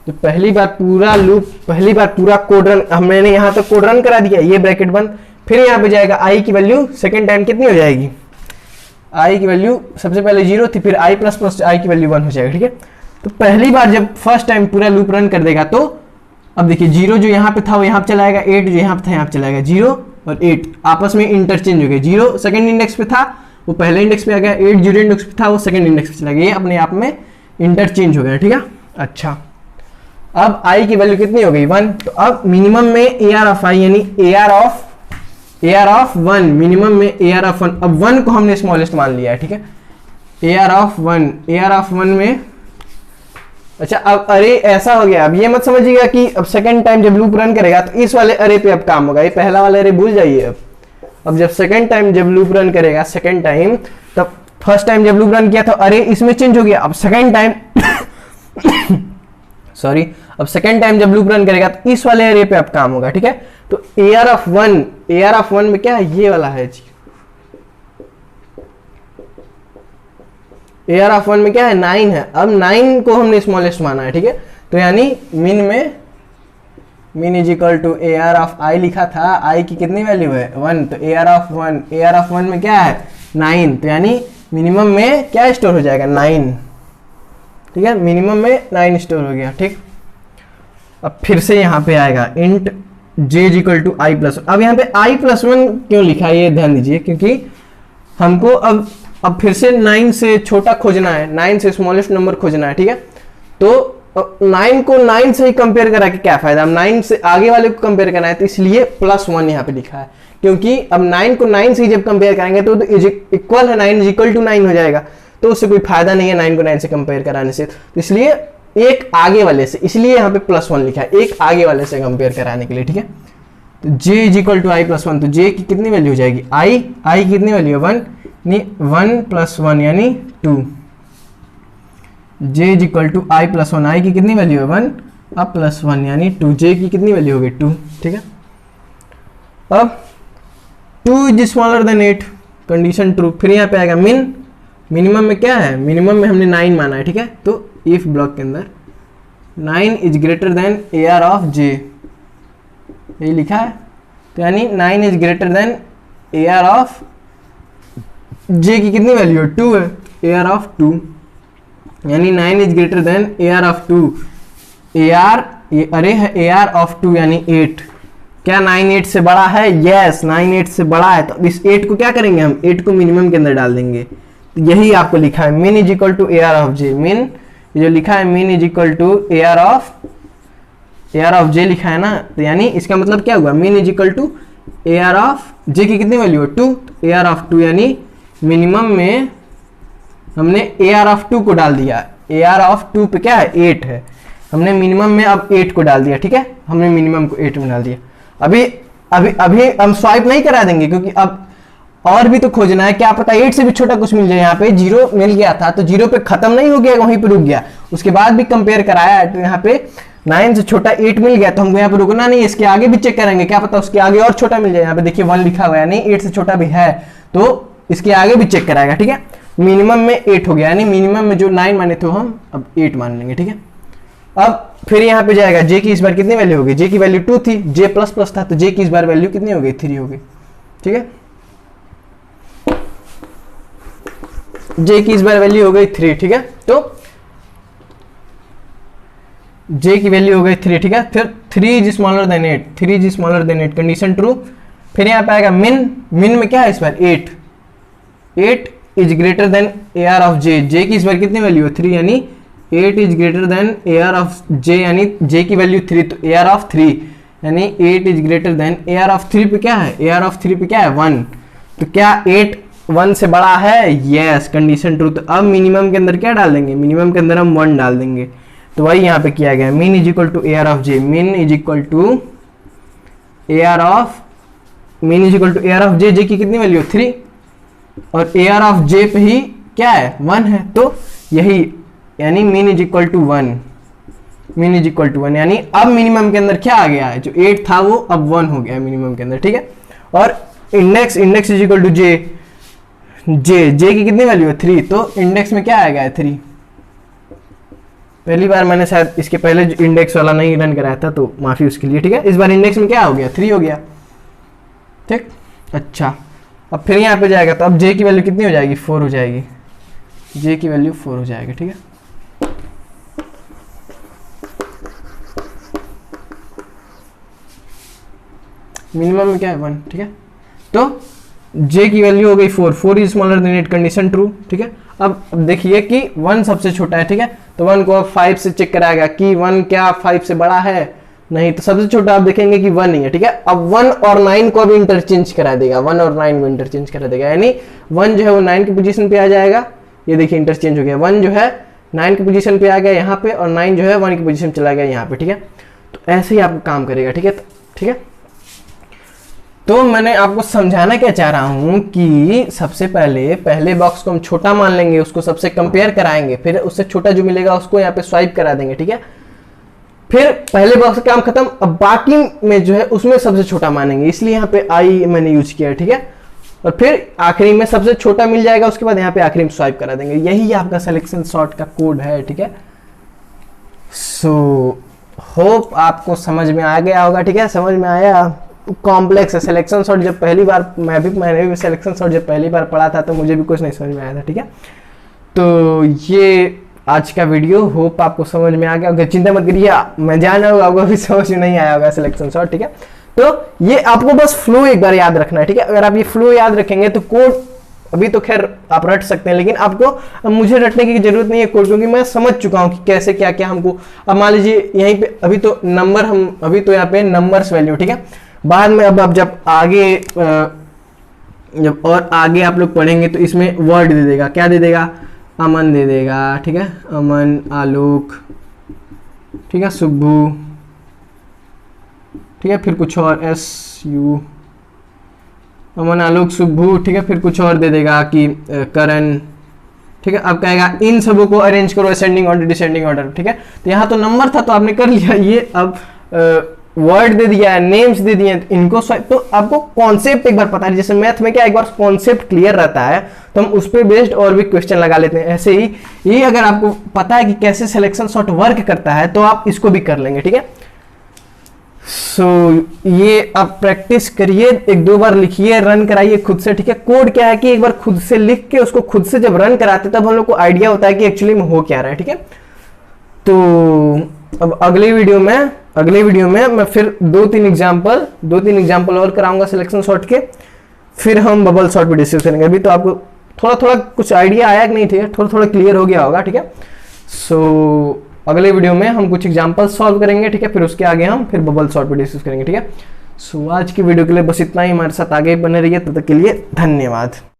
तो पहली बार पूरा कोड रन, हमने यहाँ तक कोड रन करा दिया, ये ब्रैकेट बंद, फिर यहाँ पे जाएगा आई की वैल्यू सेकेंड टाइम कितनी हो जाएगी, आई की वैल्यू सबसे पहले 0 थी, फिर आई प्लस आई की वैल्यू 1 हो जाएगा, ठीक है। तो पहली बार जब फर्स्ट टाइम पूरा लूप रन कर देगा तो अब देखिए 0 जो यहाँ पे था वो यहाँ पे चलाएगा, 8 जो यहाँ पे था यहाँ पे चलाएगा, 0 और 8 आपस में इंटरचेंज हो गए, 0 सेकंड इंडेक्स पे था वो पहले इंडेक्स पे आ गया, 8 जीरो इंडेक्स पे था वो सेकंड इंडेक्स पे चला गया, ये अपने आप में इंटरचेंज हो गया, ठीक है। अच्छा अब आई की वैल्यू कितनी हो गई 1, तो अब मिनिमम में ए आर ऑफ आई यानी ए आर ऑफ 1, मिनिमम में ए आर ऑफ 1, अब 1 को हमने स्मॉलेस्ट मान लिया है, ठीक है। ए आर ऑफ 1 में अच्छा अब अरे ऐसा हो गया, अब ये मत समझिएगा कि अब सेकंड टाइम जब लूप रन करेगा तो इस वाले अरे पे अब काम होगा, ये पहला वाला अरे भूल जाइए। अब जब सेकंड टाइम जब लूप रन करेगा सेकंड टाइम, तब फर्स्ट टाइम जब लूप रन किया था अरे इसमें चेंज हो गया, अब सेकंड टाइम सॉरी, अब सेकंड टाइम जब लूप रन करेगा तो इस वाले अरे पे अब काम होगा, ठीक है। तो AR ऑफ 1 में क्या है, ये वाला है जी, AR ऑफ 1 में क्या है 9 है। अब 9 को हमने स्मॉलेस्ट माना है, ठीक है। तो यानी min is equal to AR of I लिखा था, I की कितनी वैल्यू है 1, तो AR ऑफ 1 में क्या है 9, तो यानी मिनिमम में क्या स्टोर हो जाएगा 9, ठीक है, मिनिमम में 9 स्टोर हो गया, ठीक। अब फिर से यहाँ पे आएगा int j is equal to I plus, अब यहाँ पे I प्लस 1 क्यों लिखा है ये ध्यान दीजिए, क्योंकि हमको अब फिर से 9 से छोटा खोजना है, 9 से स्मॉलेस्ट नंबर खोजना है, ठीक है। तो 9 को 9 से ही कंपेयर करा के क्या फायदा, अब 9 से आगे वाले को कंपेयर करना है, तो इसलिए +1 यहाँ पे लिखा है, क्योंकि अब 9 को 9 से जब कंपेयर करेंगे तो इक्वल है 9 इज इक्वल टू 9 हो जाएगा, तो उससे कोई फायदा नहीं है 9 को 9 से कंपेयर कराने से, तो इसलिए एक आगे वाले से, इसलिए यहाँ पे +1 लिखा है, एक आगे वाले से कंपेयर कराने के लिए, ठीक है। तो j is equal to I plus 1, तो j की कितनी वैल्यू हो जाएगी I की कितनी वैल्यू है 1, 1 प्लस 1 यानी 2, j is equal to I plus 1, I की कितनी वैल्यू है 1 अब प्लस 1 यानी 2, j की कितनी वैल्यू होगी 2, ठीक है। अब 2 is smaller than 8, condition true, फिर यहाँ पे आएगा मिनिमम में क्या है, मिनिमम में हमने 9 माना है, ठीक है। तो इफ ब्लॉक के अंदर 9 is greater than AR of j, यही लिखा है, तो यानी 9 is greater than AR of j की कितनी वैल्यू है 2 है, AR ऑफ 2, यानी 9 is greater than AR of 2, AR ये अरे है AR ऑफ 2 यानी 8, क्या 9 8 से बड़ा है, यस 9 8 से बड़ा है, तो इस 8 को क्या करेंगे हम, 8 को मिनिमम के अंदर डाल देंगे, तो यही आपको लिखा है min is equal to AR of j, min जो लिखा है min is equal to AR of j लिखा है ना, तो यानी इसका मतलब क्या हुआ, min is equal to AR of j की कितनी वैल्यू है 2, तो AR ऑफ 2 यानी मिनिमम में हमने AR ऑफ 2 को डाल दिया, AR ऑफ 2 पे क्या है 8 है, हमने मिनिमम में अब 8 को डाल दिया, ठीक है, हमने मिनिमम को 8 में डाल दिया। अभी हम स्वाइप नहीं करा देंगे, क्योंकि अब और भी तो खोजना है, क्या पता 8 से भी छोटा कुछ मिल जाए, यहाँ पे 0 मिल गया था तो 0 पे खत्म नहीं हो गया, वहीं पे रुक गया, उसके बाद भी कंपेयर कराया तो यहाँ पे 9 से छोटा 8 मिल गया, तो हमको यहाँ पे रुकना नहीं, इसके आगे भी चेक करेंगे, क्या पता उसके आगे और छोटा मिल जाए, यहाँ पे देखिए 1 लिखा हुआ है, यानी 8 से छोटा भी है, तो इसके आगे भी चेक कराएगा, ठीक है। मिनिमम में 8 हो गया, यानी मिनिमम में जो 9 माने थे हम अब 8 मान लेंगे, ठीक है। अब फिर यहाँ पे जाएगा j की इस बार कितनी वैल्यू होगी, j की वैल्यू 2 थी, j प्लस प्लस था, तो j की इस बार वैल्यू कितनी हो गई 3 हो गई, ठीक है। j की इस बार वैल्यू हो गई 3, ठीक है, तो j की वैल्यू हो गई 3, ठीक है। फिर 3 is smaller than 8, 3 is smaller than 8, condition true. फिर यहाँ पे आएगा मिन में क्या है इस बार 8 is greater than AR of j, j की इस बार कितनी वैल्यू है 3, यानी 8 is greater than AR of j, यानी j की वैल्यू 3, तो AR ऑफ 3 यानी 8 is greater than AR of 3 पे क्या है, AR ऑफ 3 पे क्या है 1, तो क्या 8 1 से बड़ा है, यस कंडीशन ट्रू। तो अब मिनिमम के अंदर क्या डाल देंगे, मिनिमम के अंदर हम 1 डाल देंगे, तो वही यहाँ पे किया गया, min is equal to AR of j, min is equal to AR of j, j की कितनी वैल्यू 3 और AR ऑफ j पे ही क्या है 1 है, तो यही यानी मिन इज इक्वल टू 1, मिन इज इक्वल टू 1, यानी अब मिनिमम के अंदर क्या आ गया है, जो 8 था वो अब 1 हो गया मिनिमम के अंदर, ठीक है। और index is equal to j की कितनी वैल्यू है 3, तो इंडेक्स में क्या आएगा 3, पहली बार मैंने शायद इसके पहले जो इंडेक्स वाला नहीं रन कराया था, तो माफी उसके लिए, ठीक है। इस बार इंडेक्स में क्या हो गया 3 हो गया, ठीक। अच्छा अब फिर यहाँ पे जाएगा, तो अब j की वैल्यू कितनी हो जाएगी 4 हो जाएगी, j की वैल्यू 4 हो जाएगी, ठीक है। मिनिमम में क्या है 1, ठीक है, तो j की वैल्यू हो गई 4 is smaller than 8, condition true, ठीक है। अब देखिए कि 1 सबसे छोटा है, ठीक है, तो 1 को अब 5 से चेक कराएगा कि 1 क्या 5 से बड़ा है, नहीं, तो सबसे छोटा आप देखेंगे कि 1 नहीं है, ठीक है। अब 1 और 9 को भी इंटरचेंज करा देगा, 1 और 9 को इंटरचेंज करा देगा, यानी 1 जो है वो 9 की पोजीशन पे आ जाएगा, ये देखिए इंटरचेंज हो गया, 1 जो है 9 की पोजीशन पे आ गया यहाँ पे, और 9 जो है 1 की पोजीशन चला गया यहाँ पे, ठीक है। तो ऐसे ही आपको काम करेगा, ठीक है, ठीक है। तो मैंने आपको समझाना क्या चाह रहा हूं कि सबसे पहले बॉक्स को हम छोटा मान लेंगे, उसको सबसे कंपेयर कराएंगे, फिर उससे छोटा जो मिलेगा उसको यहाँ पे स्वाइप करा देंगे, ठीक है। फिर पहले बॉक्स का काम खत्म, अब बाकी में जो है उसमें सबसे छोटा मानेंगे, इसलिए यहाँ पे आई मैंने यूज किया, ठीक है। और फिर आखिरी में सबसे छोटा मिल जाएगा, उसके बाद यहाँ पे आखिरी में स्वाइप करा देंगे। यही आपका सिलेक्शन सॉर्ट का कोड है, ठीक है। सो होप आपको समझ में आ गया होगा, ठीक है। समझ में आया, कॉम्प्लेक्स है सिलेक्शन सॉर्ट। जब पहली बार मैंने भी सिलेक्शन सॉर्ट जब पहली बार पढ़ा था तो मुझे भी कुछ नहीं समझ में आया था, ठीक है। तो ये आज का वीडियो, होप आपको समझ में आ गया होगा। चिंता मत करिए, मैं जान रहा हूँ आपको अभी समझ में नहीं आया होगा सिलेक्शन सॉर्ट, ठीक है। तो ये आपको बस फ्लो एक बार याद रखना है, ठीक है। अगर आप ये फ्लो याद रखेंगे तो कोड अभी तो खैर आप रट सकते हैं, लेकिन आपको मुझे रटने की जरूरत नहीं है कोड, क्योंकि मैं समझ चुका हूँ कि कैसे क्या क्या हमको। अब मान लीजिए यहीं पे अभी तो नंबर, हम अभी तो यहाँ पे नंबर्स वैल्यू, ठीक है। बाद में अब जब आगे जब और आगे आप लोग पढ़ेंगे तो इसमें वर्ड दे देगा, क्या दे देगा, अमन दे देगा, ठीक है। अमन, आलोक, ठीक है, सुब्बू, ठीक है। फिर कुछ और, SU, अमन, आलोक, सुब्बू, ठीक है। फिर कुछ और दे देगा कि करण, ठीक है। अब कहेगा इन सबों को अरेंज करो असेंडिंग ऑर्डर डिसेंडिंग ऑर्डर, ठीक है। तो यहाँ तो नंबर था तो आपने कर लिया, ये अब वर्ड दे दिया, नेम्स दे दिए, इनको तो आपको कॉन्सेप्ट एक बार पता है। जैसे मैथ में क्या एक बार कॉन्सेप्ट क्लियर रहता है तो हम उस पर बेस्ड और भी क्वेश्चन लगा लेते हैं। ऐसे ही ये अगर आपको पता है कि कैसे सिलेक्शन सॉर्ट वर्क करता है तो आप इसको भी कर लेंगे, ठीक है। सो ये आप प्रैक्टिस करिए, एक दो बार लिखिए, रन कराइए खुद से, ठीक है। कोड क्या है कि एक बार खुद से लिख के उसको खुद से जब रन कराते तब हम लोग को आइडिया होता है कि एक्चुअली में हो क्या रहा है, ठीक है। तो अब अगले वीडियो में मैं फिर दो तीन एग्जाम्पल और कराऊंगा सिलेक्शन सॉर्ट के, फिर हम बबल सॉर्ट भी डिस्कस करेंगे। अभी तो आपको थोड़ा थोड़ा कुछ आइडिया आया कि नहीं, ठीक है, थोड़ा थोड़ा क्लियर हो गया होगा, ठीक है। सो अगले वीडियो में हम कुछ एग्जाम्पल सॉल्व करेंगे, ठीक है। फिर उसके आगे हम फिर बबल सॉर्ट भी डिस्कस करेंगे, ठीक है। सो आज की वीडियो के लिए बस इतना ही, हमारे साथ आगे बने रहिए, तब तक के लिए धन्यवाद।